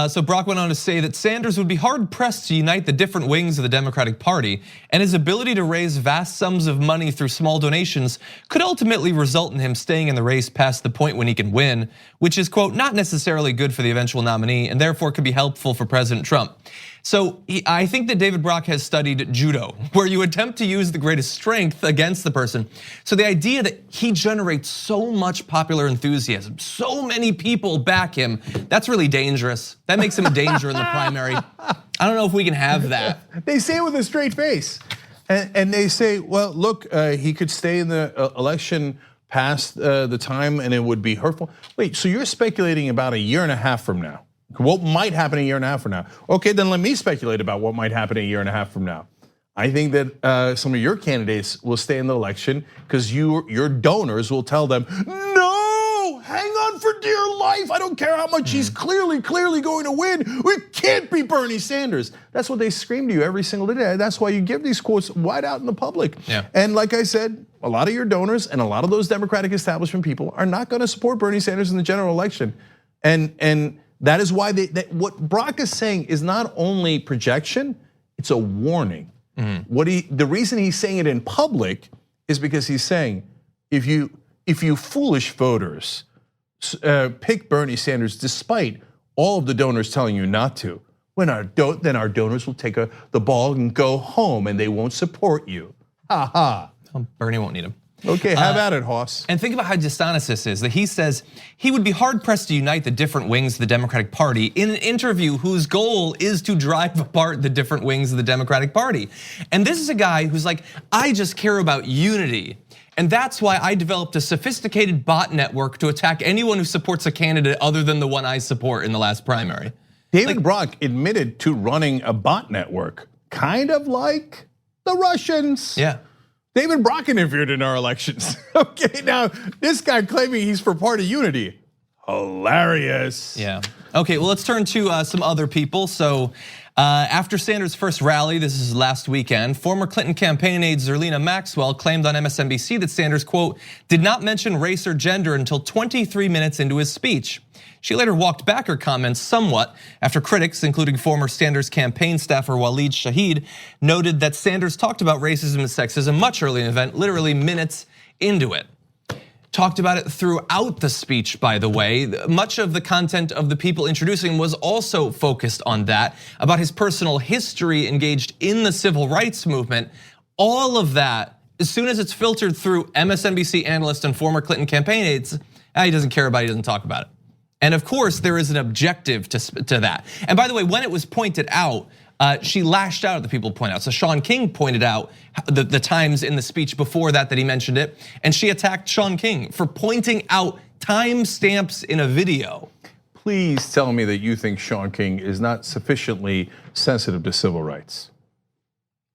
So Brock went on to say that Sanders would be hard pressed to unite the different wings of the Democratic Party, and his ability to raise vast sums of money through small donations could ultimately result in him staying in the race past the point when he can win, which is, quote, not necessarily good for the eventual nominee and therefore could be helpful for President Trump. So I think that David Brock has studied judo, where you attempt to use the greatest strength against the person. So the idea that he generates so much popular enthusiasm, so many people back him, that's really dangerous. That makes him a danger in the primary. I don't know if we can have that. They say it with a straight face. And they say, well, look, he could stay in the election past the time and it would be hurtful. Wait, so you're speculating about a year and a half from now? What might happen a year and a half from now? Okay, then let me speculate about what might happen a year and a half from now. I think that some of your candidates will stay in the election because your donors will tell them, no, hang on for dear life. I don't care how much he's clearly going to win. We can't be Bernie Sanders. That's what they scream to you every single day. That's why you give these quotes wide out in the public. Yeah. And like I said, a lot of your donors and a lot of those Democratic establishment people are not going to support Bernie Sanders in the general election. And that is why what Brock is saying is not only projection, it's a warning. The reason he's saying it in public is because he's saying, if you foolish voters pick Bernie Sanders despite all of the donors telling you not to, then our donors will take the ball and go home and they won't support you. Ha ha. Bernie won't need him. Okay, have at it, Hoss. And think about how dishonest this is, that he says he would be hard pressed to unite the different wings of the Democratic Party in an interview whose goal is to drive apart the different wings of the Democratic Party. And this is a guy who's like, I just care about unity. And that's why I developed a sophisticated bot network to attack anyone who supports a candidate other than the one I support in the last primary. David Brock admitted to running a bot network, kind of like the Russians. Yeah. David Brock interfered in our elections. Okay, now this guy claiming he's for party unity. Hilarious. Yeah. Okay, well, let's turn to some other people. So after Sanders' first rally, this is last weekend, former Clinton campaign aide Zerlina Maxwell claimed on MSNBC that Sanders, quote, did not mention race or gender until 23 minutes into his speech. She later walked back her comments somewhat after critics, including former Sanders campaign staffer Waleed Shahid, noted that Sanders talked about racism and sexism much earlier in the event, literally minutes into it. Talked about it throughout the speech, by the way. Much of the content of the people introducing him was also focused on that, about his personal history engaged in the civil rights movement. All of that, as soon as it's filtered through MSNBC analyst and former Clinton campaign aides, he doesn't care about it, he doesn't talk about it. And of course, there is an objective to that. And by the way, when it was pointed out, she lashed out at the people who point out. So Sean King pointed out the times in the speech before that he mentioned it, and she attacked Sean King for pointing out timestamps in a video. Please tell me that you think Sean King is not sufficiently sensitive to civil rights.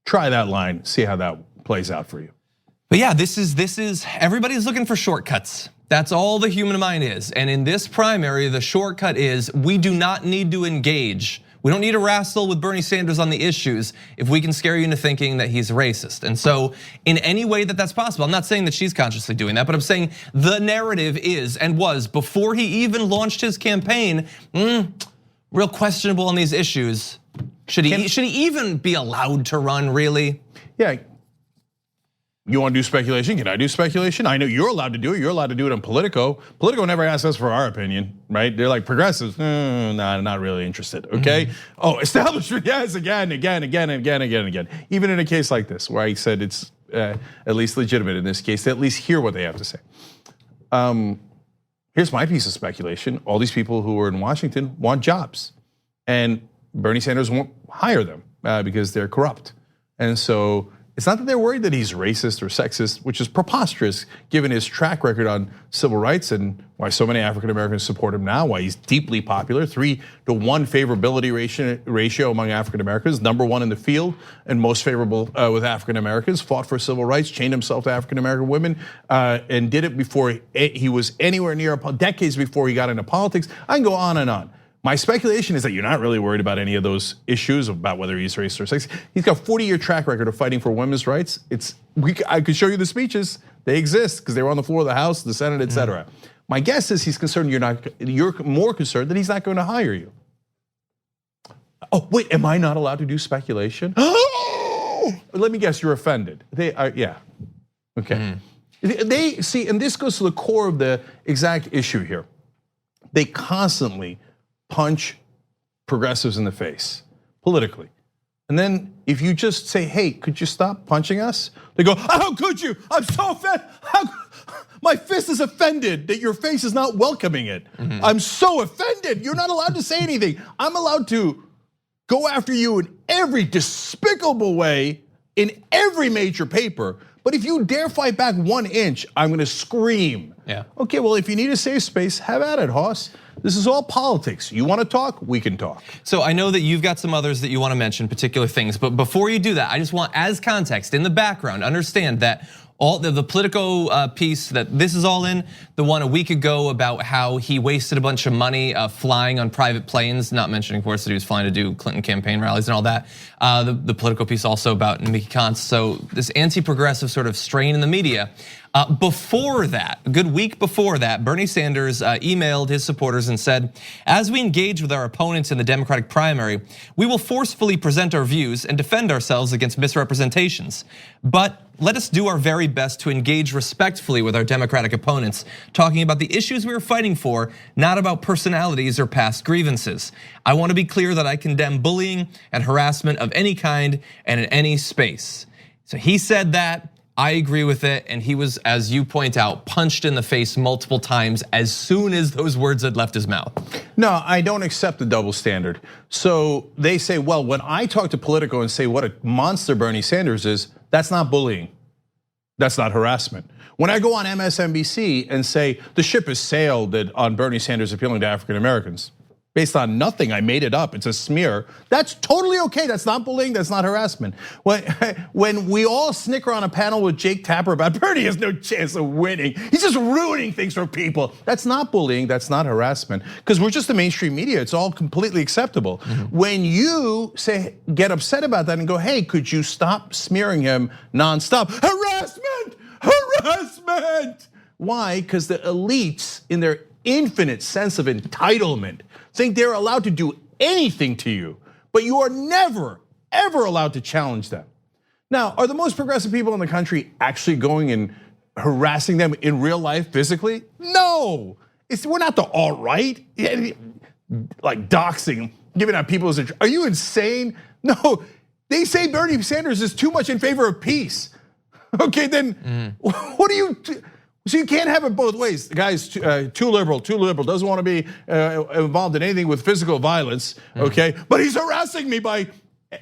Try that line, see how that plays out for you. But yeah, this is everybody's looking for shortcuts. That's all the human mind is. And in this primary, the shortcut is we do not need to engage. We don't need to wrestle with Bernie Sanders on the issues if we can scare you into thinking that he's racist. And so in any way that that's possible, I'm not saying that she's consciously doing that, but I'm saying the narrative is and was before he even launched his campaign, real questionable on these issues. Should he even be allowed to run, really? Yeah. You want to do speculation? Can I do speculation? I know you're allowed to do it. You're allowed to do it on Politico. Politico never asks us for our opinion, right? They're like progressives. Nah, not really interested. Okay. Oh, establishment, yes, again. Even in a case like this, where I said it's at least legitimate in this case, to at least hear what they have to say. Here's my piece of speculation. All these people who are in Washington want jobs, and Bernie Sanders won't hire them because they're corrupt, and so It's not that they're worried that he's racist or sexist, which is preposterous given his track record on civil rights and why so many African Americans support him now, why he's deeply popular, 3-1 favorability ratio among African Americans, #1 in the field and most favorable with African Americans, fought for civil rights, chained himself to African American women, and did it before he was anywhere near, decades before he got into politics. I can go on and on. My speculation is that you're not really worried about any of those issues about whether he's racist or sexist. He's got a 40-year track record of fighting for women's rights. I could show you the speeches. They exist because they were on the floor of the House, the Senate, et cetera. My guess is he's concerned you're more concerned that he's not going to hire you. Oh, wait, am I not allowed to do speculation? Let me guess, you're offended. Yeah, okay. They see, and this goes to the core of the exact issue here. They constantly punch progressives in the face politically. And then if you just say, hey, could you stop punching us? They go, how could you? I'm so offended. My fist is offended that your face is not welcoming it. I'm so offended. You're not allowed to say anything. I'm allowed to go after you in every despicable way in every major paper. But if you dare fight back 1 inch, I'm gonna scream. Yeah. Okay, well, if you need a safe space, have at it, Hoss. This is all politics. You wanna talk, we can talk. So I know that you've got some others that you wanna mention, particular things, but before you do that, I just want, as context, in the background, understand that all the Politico piece that this is all in, the one a week ago about how he wasted a bunch of money flying on private planes, not mentioning, of course, that he was flying to do Clinton campaign rallies and all that. The Politico piece also about Mickey Kantz. So this anti-progressive sort of strain in the media. Before that, a good week before that, Bernie Sanders emailed his supporters and said, as we engage with our opponents in the Democratic primary, we will forcefully present our views and defend ourselves against misrepresentations. But let us do our very best to engage respectfully with our Democratic opponents, talking about the issues we are fighting for, not about personalities or past grievances. I want to be clear that I condemn bullying and harassment of any kind and in any space. So he said that. I agree with it, and he was, as you point out, punched in the face multiple times as soon as those words had left his mouth. No, I don't accept the double standard. So they say, well, when I talk to Politico and say what a monster Bernie Sanders is, that's not bullying. That's not harassment. When I go on MSNBC and say the ship has sailed on Bernie Sanders appealing to African Americans, based on nothing, I made it up, it's a smear. That's totally okay, that's not bullying, that's not harassment. When we all snicker on a panel with Jake Tapper about Bernie has no chance of winning, he's just ruining things for people. That's not bullying, that's not harassment, because we're just the mainstream media, it's all completely acceptable. When you get upset about that and go, hey, could you stop smearing him nonstop? Harassment, harassment. Why? Because the elites, in their infinite sense of entitlement, think they're allowed to do anything to you, but you are never, ever allowed to challenge them. Now, are the most progressive people in the country actually going and harassing them in real life physically? No, we're not the alt-right, like doxing, giving out people's, are you insane? No, they say Bernie Sanders is too much in favor of peace. Okay, then what do you, so you can't have it both ways. The guy's too liberal, doesn't want to be involved in anything with physical violence, okay? But he's harassing me by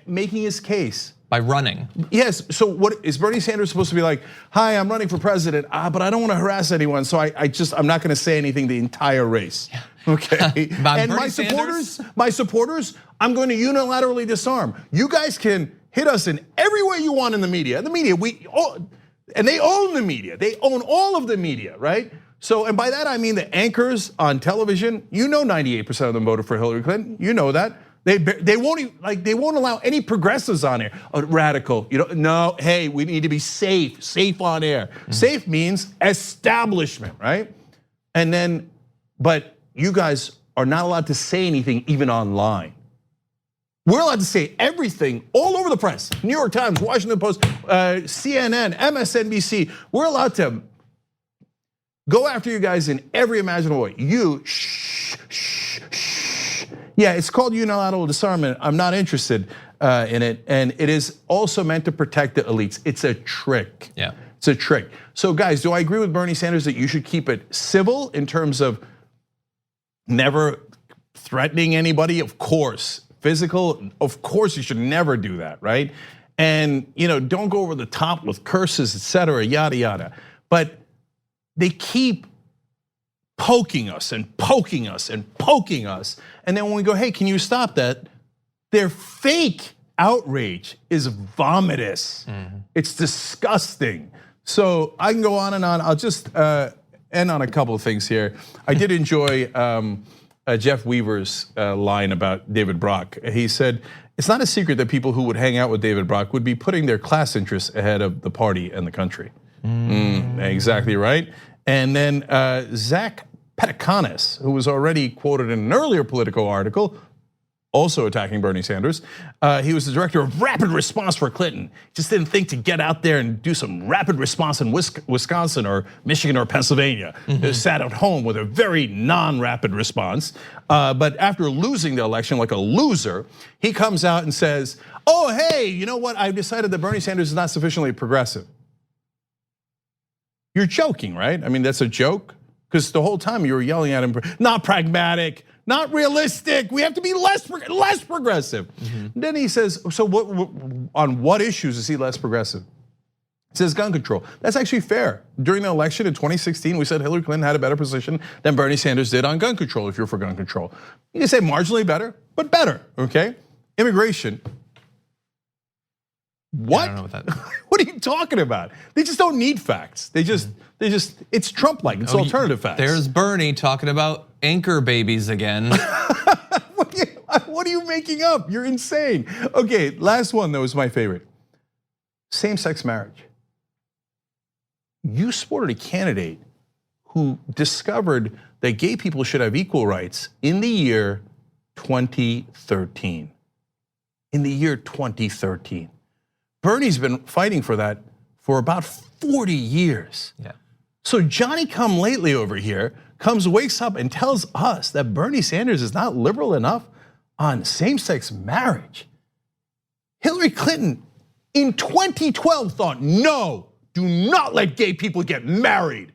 making his case. By running. Yes, so what is Bernie Sanders supposed to be like, hi, I'm running for president, but I don't want to harass anyone, so I'm not going to say anything the entire race. Okay, and my supporters, I'm going to unilaterally disarm. You guys can hit us in every way you want in the media. And they own the media. They own all of the media, right? So, and by that I mean the anchors on television. You know, 98% of them voted for Hilary Clinton. You know that. They won't allow any progressives on air. A radical, no. Hey, we need to be safe on air. Safe means establishment, right? And then, but you guys are not allowed to say anything even online. We're allowed to say everything all over the press. New York Times, Washington Post, CNN, MSNBC. We're allowed to go after you guys in every imaginable way. Shh. Yeah, it's called unilateral disarmament. I'm not interested in it. And it is also meant to protect the elites. It's a trick. Yeah. It's a trick. So guys, do I agree with Bernie Sanders that you should keep it civil in terms of never threatening anybody? Of course. Physical, of course you should never do that, right? and don't go over the top with curses, etc., yada yada. But they keep poking us and poking us and poking us, and then when we go, hey, can you stop that? Their fake outrage is vomitous. It's disgusting. So I can go on and on. I'll just end on a couple of things here. I did enjoy Jeff Weaver's line about David Brock. He said, it's not a secret that people who would hang out with David Brock would be putting their class interests ahead of the party and the country. Exactly right. And then Zach Petikanis, who was already quoted in an earlier Politico article, also attacking Bernie Sanders. He was the director of rapid response for Clinton. Just didn't think to get out there and do some rapid response in Wisconsin or Michigan or Pennsylvania. He sat at home with a very non-rapid response. But after losing the election like a loser, he comes out and says, oh, hey, you know what? I've decided that Bernie Sanders is not sufficiently progressive. You're joking, right? I mean, that's a joke? Because the whole time you were yelling at him, not pragmatic, not realistic. We have to be less progressive. Then he says, so on what issues is he less progressive? He says gun control. That's actually fair. During the election in 2016, we said Hillary Clinton had a better position than Bernie Sanders did on gun control, if you're for gun control. You can say marginally better, but better, okay? Immigration. What? I don't know what that. What are you talking about? They just don't need facts. They just, it's Trump-like, it's alternative facts. There's Bernie talking about anchor babies again. What are you making up? You're insane. Okay, last one that was my favorite. Same-sex marriage. You supported a candidate who discovered that gay people should have equal rights in the year 2013. In the year 2013. Bernie's been fighting for that for about 40 years. Yeah. So Johnny come lately over here wakes up and tells us that Bernie Sanders is not liberal enough on same-sex marriage. Hillary Clinton in 2012 thought, no, do not let gay people get married.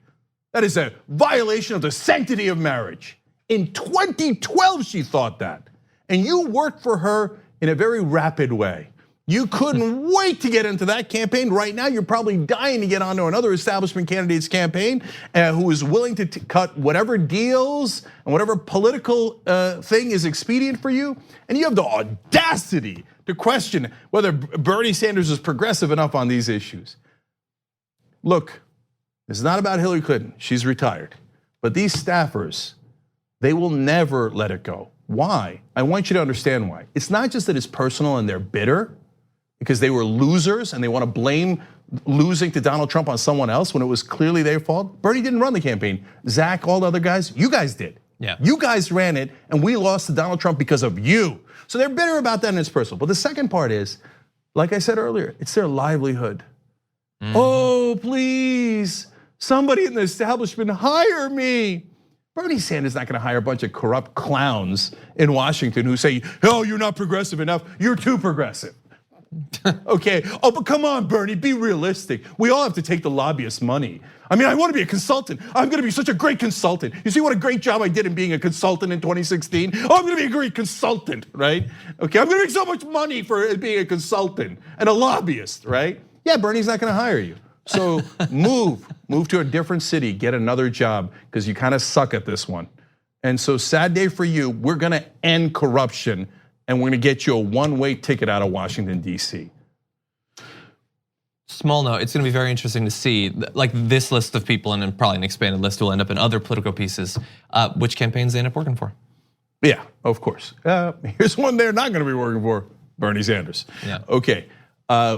That is a violation of the sanctity of marriage. In 2012, she thought that. And you worked for her in a very rapid way. You couldn't wait to get into that campaign. Right now, you're probably dying to get onto another establishment candidate's campaign who is willing to cut whatever deals and whatever political thing is expedient for you. And you have the audacity to question whether Bernie Sanders is progressive enough on these issues. Look, it's not about Hillary Clinton. She's retired. But these staffers, they will never let it go. Why? I want you to understand why. It's not just that it's personal and they're bitter, because they were losers and they want to blame losing to Donald Trump on someone else when it was clearly their fault. Bernie didn't run the campaign. Zach, all the other guys, you guys did. Yeah. You guys ran it and we lost to Donald Trump because of you. So they're bitter about that and it's personal. But the second part is, like I said earlier, it's their livelihood. Oh, please, somebody in the establishment hire me. Bernie Sanders is not gonna hire a bunch of corrupt clowns in Washington who say, oh, you're not progressive enough, you're too progressive. Okay, oh, but come on, Bernie, be realistic. We all have to take the lobbyist money. I mean, I want to be a consultant. I'm gonna be such a great consultant. You see what a great job I did in being a consultant in 2016? Oh, I'm gonna be a great consultant, right? Okay, I'm gonna make so much money for being a consultant and a lobbyist, right? Yeah, Bernie's not gonna hire you. So move to a different city, get another job, because you kind of suck at this one. And so sad day for you, we're gonna end corruption and we're gonna get you a one-way ticket out of Washington, DC. Small note, it's gonna be very interesting to see, like this list of people, and then probably an expanded list will end up in other political pieces, which campaigns they end up working for. Yeah, of course. Here's one they're not gonna be working for, Bernie Sanders. Yeah. Okay,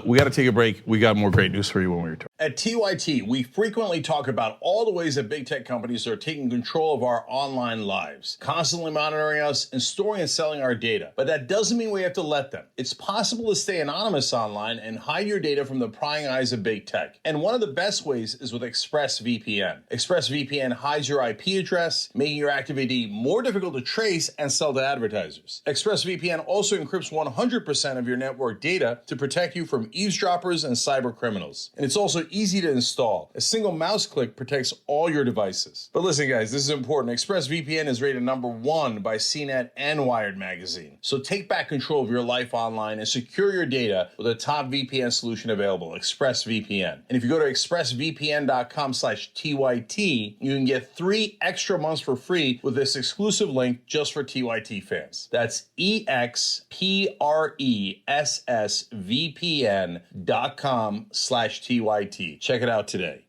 we gotta take a break. We got more great news for you when we return. At TYT, we frequently talk about all the ways that big tech companies are taking control of our online lives, constantly monitoring us and storing and selling our data. But that doesn't mean we have to let them. It's possible to stay anonymous online and hide your data from the prying eyes of big tech. And one of the best ways is with ExpressVPN. ExpressVPN hides your IP address, making your active ID more difficult to trace and sell to advertisers. ExpressVPN also encrypts 100% of your network data to protect you from eavesdroppers and cyber criminals. And it's also easy to install. A single mouse click protects all your devices. But listen, guys, this is important. ExpressVPN is rated #1 by CNET and Wired Magazine. So take back control of your life online and secure your data with a top VPN solution available, ExpressVPN. And if you go to expressvpn.com/TYT, you can get 3 extra months for free with this exclusive link just for TYT fans. That's expressvpn.com/TYT. Check it out today.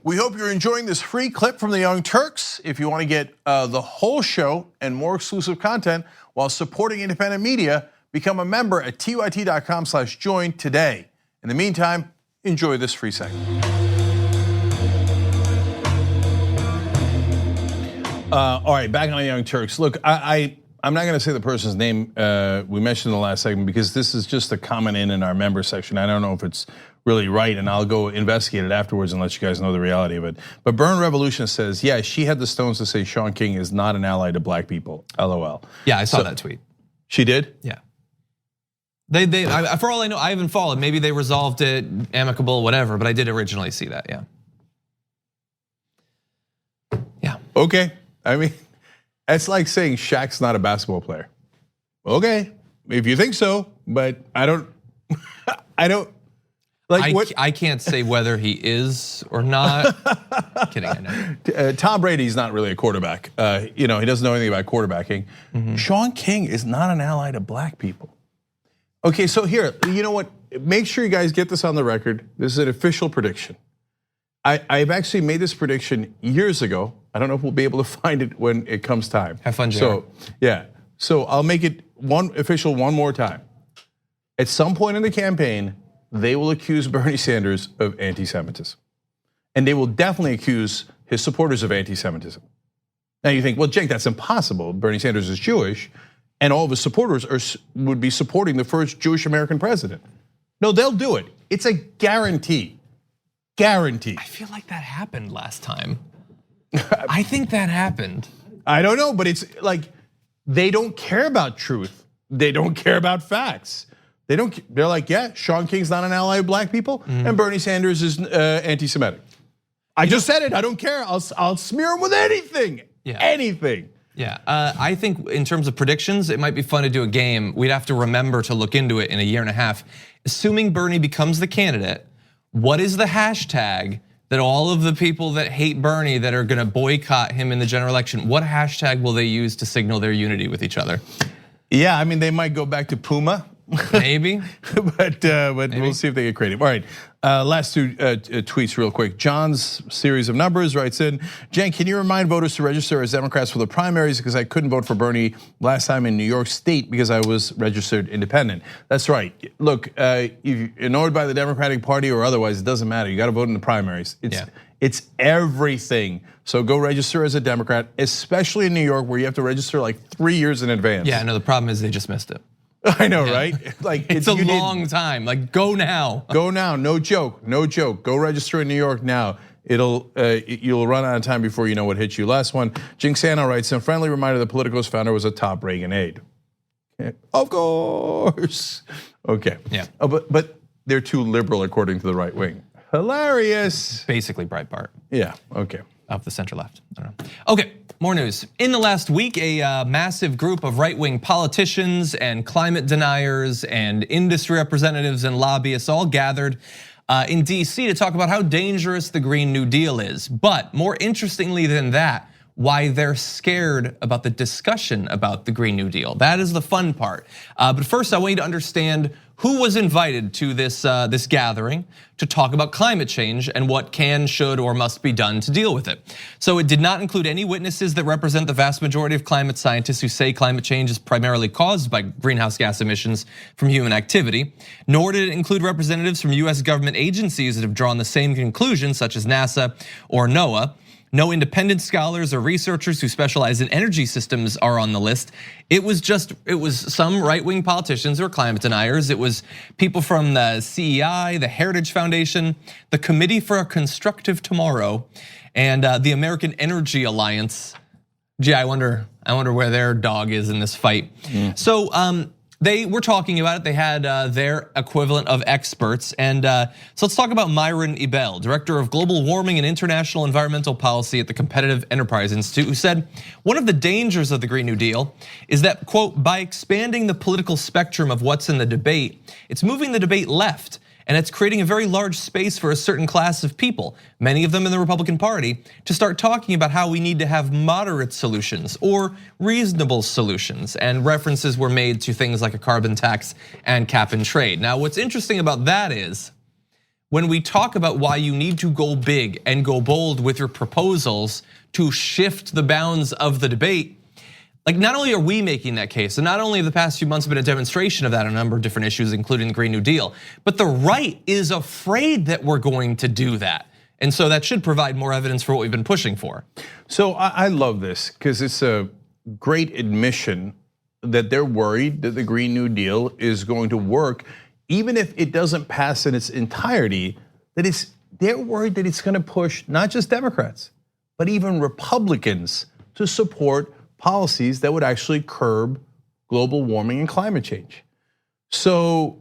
We hope you're enjoying this free clip from the Young Turks. If you want to get the whole show and more exclusive content while supporting independent media, become a member at tyt.com/join today. In the meantime, enjoy this free segment. All right, back on the Young Turks. Look, I'm not going to say the person's name we mentioned in the last segment because this is just a comment in our member section. I don't know if it's really right, and I'll go investigate it afterwards and let you guys know the reality of it. But Burn Revolution says, yeah, she had the stones to say Sean King is not an ally to black people, LOL. Yeah, I saw that tweet. She did? Yeah. For all I know, I haven't followed. Maybe they resolved it, amicable, whatever, but I did originally see that, yeah. Yeah. Okay, I mean, it's like saying Shaq's not a basketball player. Okay, if you think so, but I don't. I can't say whether he is or not. Kidding, I know. Tom Brady's not really a quarterback. He doesn't know anything about quarterbacking. Sean King is not an ally to black people. Okay, so here, you know what? Make sure you guys get this on the record. This is an official prediction. I've actually made this prediction years ago. I don't know if we'll be able to find it when it comes time. Have fun, JR. So I'll make it official one more time. At some point in the campaign, they will accuse Bernie Sanders of anti-Semitism. And they will definitely accuse his supporters of anti-Semitism. Now you think, well, Jake, that's impossible. Bernie Sanders is Jewish, and all of his supporters would be supporting the first Jewish American president. No, they'll do it. It's a guarantee. Guarantee. I feel like that happened last time. I think that happened. I don't know, but it's like they don't care about truth. They don't care about facts. They're like, yeah, Sean King's not an ally of black people, and Bernie Sanders is anti-Semitic. I just said it. I don't care. I'll smear him with anything. Yeah. Anything. Yeah, I think in terms of predictions, it might be fun to do a game. We'd have to remember to look into it in a year and a half. Assuming Bernie becomes the candidate, what is the hashtag that all of the people that hate Bernie that are going to boycott him in the general election, what hashtag will they use to signal their unity with each other? Yeah, I mean, they might go back to Puma. Maybe. but we'll see if they get creative. All right, last 2 tweets real quick. John's series of numbers writes in, Jen, can you remind voters to register as Democrats for the primaries because I couldn't vote for Bernie last time in New York State because I was registered independent. That's right. Look, if you're annoyed by the Democratic Party or otherwise, it doesn't matter. You got to vote in the primaries. It's everything. So go register as a Democrat, especially in New York where you have to register like 3 years in advance. Yeah, no, the problem is they just missed it. I know, right? Like it's a long time. Like go now. Go now. No joke. No joke. Go register in New York now. You'll run out of time before you know what hits you. Last one. Jinxano writes, a friendly reminder that Politico's founder was a top Reagan aide. Of course. Okay. Yeah. But they're too liberal according to the right wing. Hilarious. Basically Breitbart. Yeah. Okay. Of the center left. I don't know. Okay, more news. In the last week, a massive group of right-wing politicians and climate deniers and industry representatives and lobbyists all gathered in DC to talk about how dangerous the Green New Deal is. But more interestingly than that, why they're scared about the discussion about the Green New Deal. That is the fun part. But first, I want you to understand who was invited to this gathering to talk about climate change and what can, should, or must be done to deal with it. So it did not include any witnesses that represent the vast majority of climate scientists who say climate change is primarily caused by greenhouse gas emissions from human activity, nor did it include representatives from US government agencies that have drawn the same conclusions, such as NASA or NOAA. No independent scholars or researchers who specialize in energy systems are on the list. It was some right-wing politicians or climate deniers. It was people from the CEI, the Heritage Foundation, the Committee for a Constructive Tomorrow, and the American Energy Alliance. Gee, I wonder where their dog is in this fight. So they were talking about it. They had their equivalent of experts. And so let's talk about Myron Ebell, Director of Global Warming and International Environmental Policy at the Competitive Enterprise Institute, who said one of the dangers of the Green New Deal is that, quote, by expanding the political spectrum of what's in the debate, it's moving the debate left. And it's creating a very large space for a certain class of people, many of them in the Republican Party, to start talking about how we need to have moderate solutions or reasonable solutions. And references were made to things like a carbon tax and cap and trade. Now, what's interesting about that is when we talk about why you need to go big and go bold with your proposals to shift the bounds of the debate, like not only are we making that case, and not only have the past few months been a demonstration of that on a number of different issues, including the Green New Deal, but the right is afraid that we're going to do that. And so that should provide more evidence for what we've been pushing for. So I love this because it's a great admission that they're worried that the Green New Deal is going to work, even if it doesn't pass in its entirety, they're worried that it's gonna push not just Democrats, but even Republicans to support policies that would actually curb global warming and climate change. So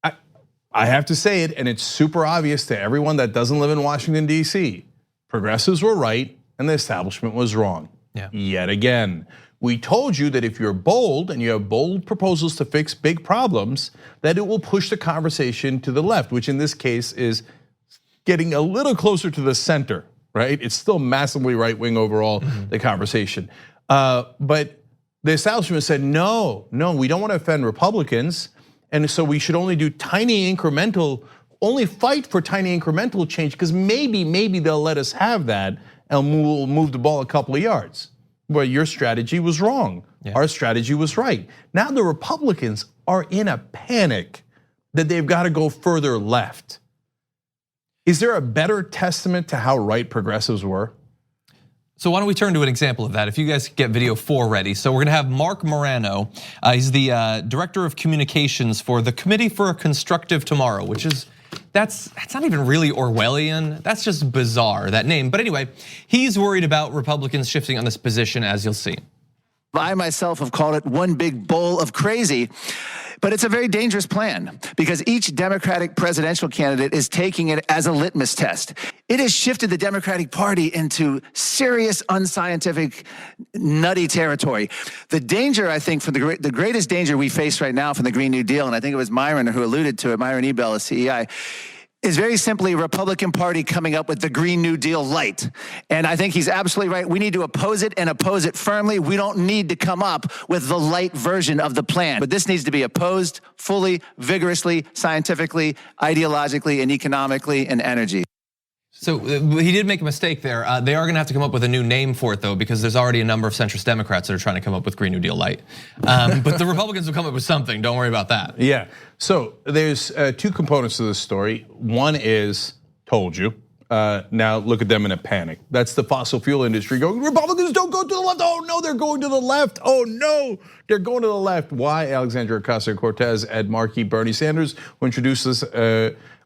I have to say it, and it's super obvious to everyone that doesn't live in Washington, D.C. Progressives were right and the establishment was wrong. Yeah. Yet again, we told you that if you're bold and you have bold proposals to fix big problems, that it will push the conversation to the left, which in this case is getting a little closer to the center. Right? It's still massively right-wing overall, the conversation. But the establishment said, no, we don't want to offend Republicans. And so we should only do only fight for tiny incremental change because maybe they'll let us have that and we'll move the ball a couple of yards. But your strategy was wrong. Yeah. Our strategy was right. Now the Republicans are in a panic that they've got to go further left. Is there a better testament to how right progressives were? So why don't we turn to an example of that? If you guys get video 4 ready. So we're gonna have Mark Morano. He's the Director of Communications for the Committee for a Constructive Tomorrow, which is, that's not even really Orwellian. That's just bizarre, that name. But anyway, he's worried about Republicans shifting on this position, as you'll see. I myself have called it one big bowl of crazy. But it's a very dangerous plan because each Democratic presidential candidate is taking it as a litmus test. It has shifted the Democratic Party into serious, unscientific, nutty territory. The danger, I think, the greatest danger we face right now from the Green New Deal, and I think it was Myron who alluded to it, Myron Ebell, a CEI, is very simply Republican Party coming up with the Green New Deal light. And I think he's absolutely right. We need to oppose it and oppose it firmly. We don't need to come up with the light version of the plan. But this needs to be opposed fully, vigorously, scientifically, ideologically, and economically, and energy. So he did make a mistake there. They are gonna have to come up with a new name for it though, because there's already a number of centrist Democrats that are trying to come up with Green New Deal light. But the Republicans will come up with something, don't worry about that. Yeah, so there's 2 components to this story. One is, told you, now look at them in a panic. That's the fossil fuel industry going, Republicans don't go to the left. Oh no, they're going to the left. Oh no, they're going to the left. Why? Alexandria Ocasio-Cortez, Ed Markey, Bernie Sanders, who introduced this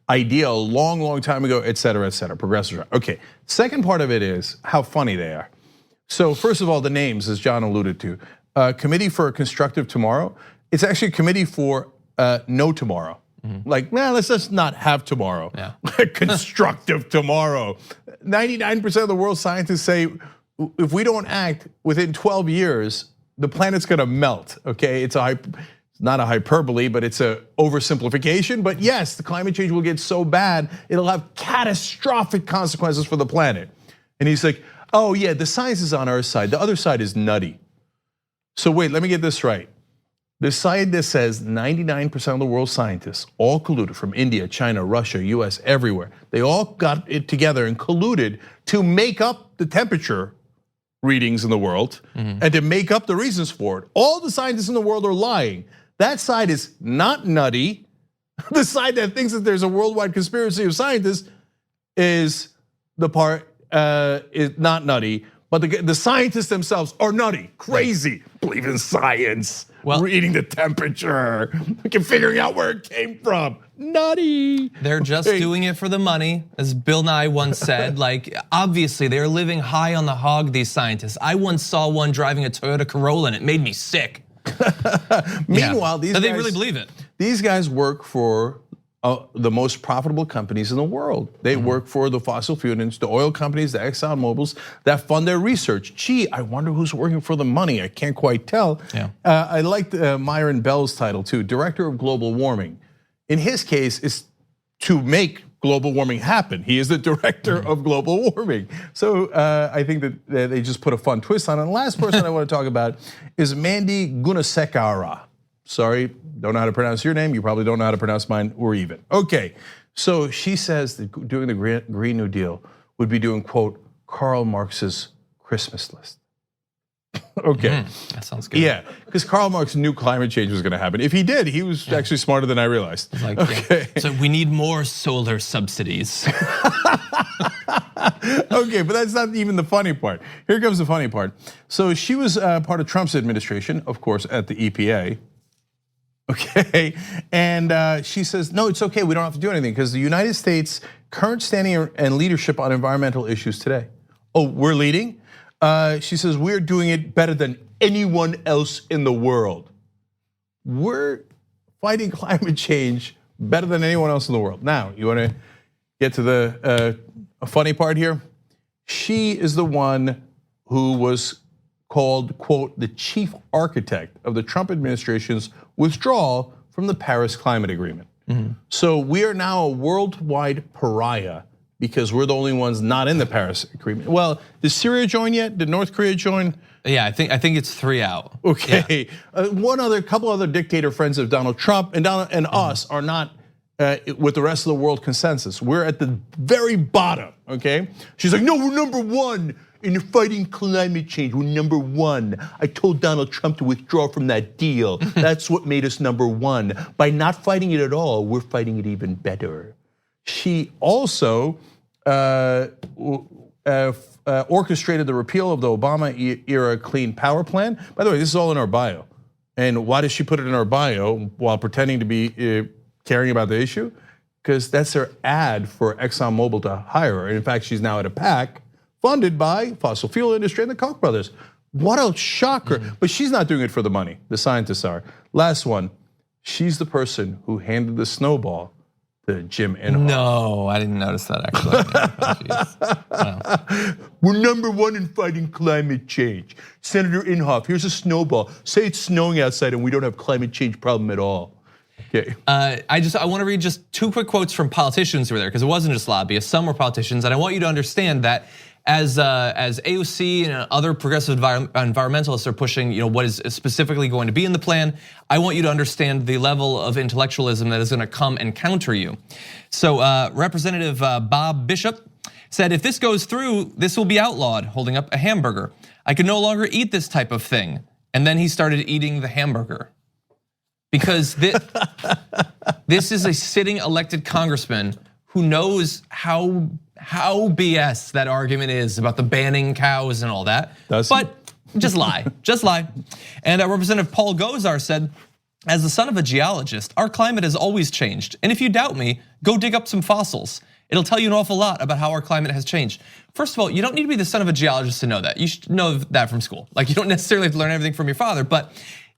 idea a long time ago, et cetera, progressives. Okay, second part of it is how funny they are. So first of all, the names, as John alluded to, Committee for a Constructive Tomorrow, it's actually a committee for no tomorrow. Like, man, let's just not have tomorrow. Yeah. Constructive tomorrow. 99% of the world scientists say if we don't act within 12 years, the planet's gonna melt, okay? It's not a hyperbole, but it's a oversimplification. But yes, the climate change will get so bad, it'll have catastrophic consequences for the planet. And he's like, oh yeah, the science is on our side. The other side is nutty. So wait, let me get this right. The side that says 99% of the world's scientists, all colluded from India, China, Russia, US, everywhere. They all got it together and colluded to make up the temperature readings in the world and to make up the reasons for it. All the scientists in the world are lying. That side is not nutty. The side that thinks that there's a worldwide conspiracy of scientists is the part is not nutty, but the scientists themselves are nutty, crazy, believe in science, reading the temperature, figuring out where it came from. Nutty. They're just doing it for the money, as Bill Nye once said. Like, obviously, they're living high on the hog, these scientists. I once saw one driving a Toyota Corolla and it made me sick. Meanwhile, these so guys, they really believe it. These guys work for the most profitable companies in the world. They work for the fossil fuel industry, the oil companies, the Exxon Mobils that fund their research. Gee, I wonder who's working for the money. I can't quite tell. Yeah. I liked Myron Bell's title too, Director of Global Warming. In his case, it's to make global warming happen. He is the director of global warming. So I think that they just put a fun twist on it. And the last person I want to talk about is Mandy Gunasekara. Sorry, don't know how to pronounce your name. You probably don't know how to pronounce mine or even. Okay, so she says that doing the Green New Deal would be doing, quote, Karl Marx's Christmas list. Okay. That sounds good. Yeah, because Karl Marx knew climate change was going to happen. If he did, he was actually smarter than I realized. Like, okay. So we need more solar subsidies. Okay, but that's not even the funny part. Here comes the funny part. So she was part of Trump's administration, of course, at the EPA. Okay, and she says, no, it's okay, we don't have to do anything because the United States' current standing and leadership on environmental issues today. Oh, we're leading? She says, we're doing it better than anyone else in the world. We're fighting climate change better than anyone else in the world. Now, you wanna get to the funny part here? She is the one who was called, quote, the chief architect of the Trump administration's withdrawal from the Paris Climate Agreement. So we are now a worldwide pariah because we're the only ones not in the Paris Agreement. Well, did Syria join yet? Did North Korea join? Yeah, I think it's 3 out. Okay, couple other dictator friends of Donald Trump and us are not with the rest of the world consensus. We're at the very bottom, okay? She's like, no, we're number one in fighting climate change. We're number one. I told Donald Trump to withdraw from that deal. That's what made us number one. By not fighting it at all, we're fighting it even better. She also orchestrated the repeal of the Obama era Clean Power Plan. By the way, this is all in our bio. And why does she put it in our bio while pretending to be caring about the issue? Because that's her ad for ExxonMobil to hire her. In fact, she's now at a PAC funded by fossil fuel industry and the Koch brothers. What a shocker. But she's not doing it for the money, the scientists are. Last one, she's the person who handed the snowball to Jim Inhofe. No, I didn't notice that actually. We're number one in fighting climate change. Senator Inhofe, here's a snowball. Say it's snowing outside and we don't have climate change problem at all. Okay. I want to read just 2 quick quotes from politicians who were there because it wasn't just lobbyists, some were politicians, and I want you to understand that as AOC and other progressive environmentalists are pushing, what is specifically going to be in the plan, I want you to understand the level of intellectualism that is going to come and counter you. So Representative Bob Bishop said, if this goes through, this will be outlawed, holding up a hamburger. I can no longer eat this type of thing. And then he started eating the hamburger. Because this is a sitting elected congressman who knows how BS that argument is about the banning cows and all that. But just lie, just lie. And Representative Paul Gosar said, as the son of a geologist, our climate has always changed. And if you doubt me, go dig up some fossils. It'll tell you an awful lot about how our climate has changed. First of all, you don't need to be the son of a geologist to know that. You should know that from school. Like, you don't necessarily have to learn everything from your father, but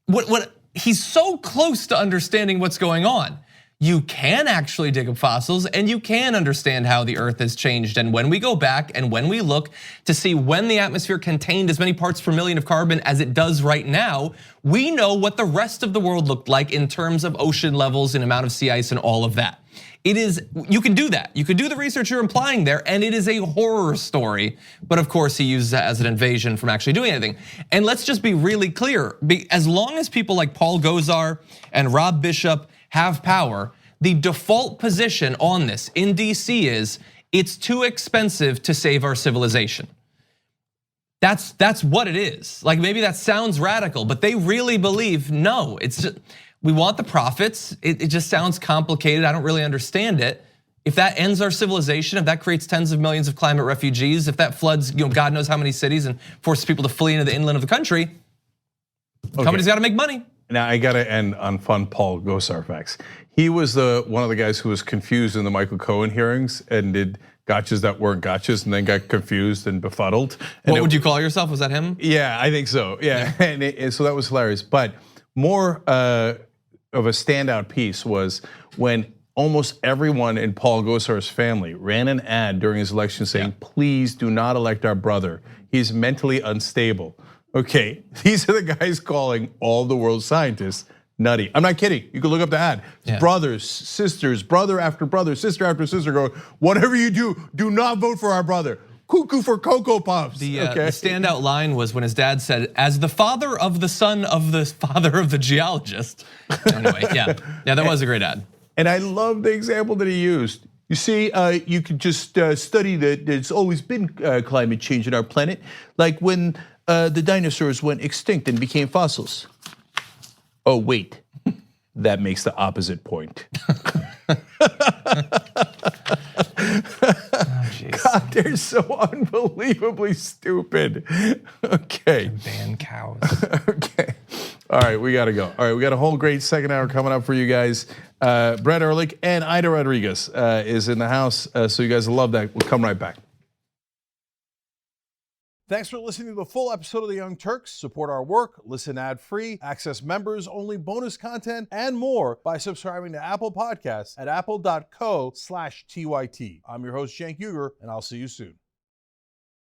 what he's so close to understanding what's going on. You can actually dig up fossils and you can understand how the earth has changed. And when we go back and when we look to see when the atmosphere contained as many parts per million of carbon as it does right now, we know what the rest of the world looked like in terms of ocean levels and amount of sea ice and all of that. You can do that. You can do the research you're implying there, and it is a horror story. But of course, he uses that as an invasion from actually doing anything. And let's just be really clear. As long as people like Paul Gosar and Rob Bishop have power, the default position on this in DC is it's too expensive to save our civilization. That's what it is. Like, maybe that sounds radical, but they really believe, no, it's just, we want the profits. It just sounds complicated. I don't really understand it. If that ends our civilization, if that creates tens of millions of climate refugees, if that floods, God knows how many cities and forces people to flee into the inland of the country, companies got to make money. Now I got to end on fun Paul Gosar facts. He was one of the guys who was confused in the Michael Cohen hearings and did gotchas that weren't gotchas and then got confused and befuddled. And what would you call yourself? Was that him? Yeah, I think so. Yeah. And so that was hilarious. But more of a standout piece was when almost everyone in Paul Gosar's family ran an ad during his election saying, please do not elect our brother. He's mentally unstable. Okay, these are the guys calling all the world's scientists nutty. I'm not kidding. You can look up the ad. Brothers, sisters, brother after brother, sister after sister going, whatever you do not vote for our brother. Cuckoo for Cocoa Puffs. The standout line was when his dad said, as the father of the son of the father of the geologist. Anyway, yeah, that was a great ad. And I love the example that he used. You see, you could just study that there's always been climate change in our planet, like when the dinosaurs went extinct and became fossils. Oh, wait, that makes the opposite point. God, they're so unbelievably stupid. Okay. Ban cows. Okay. All right, we gotta go. All right, we got a whole great second hour coming up for you guys. Brett Ehrlich and Ida Rodriguez is in the house, so you guys will love that. We'll come right back. Thanks for listening to the full episode of The Young Turks. Support our work, listen ad-free, access members-only bonus content, and more by subscribing to Apple Podcasts at apple.co/TYT. I'm your host, Cenk Uygur, and I'll see you soon.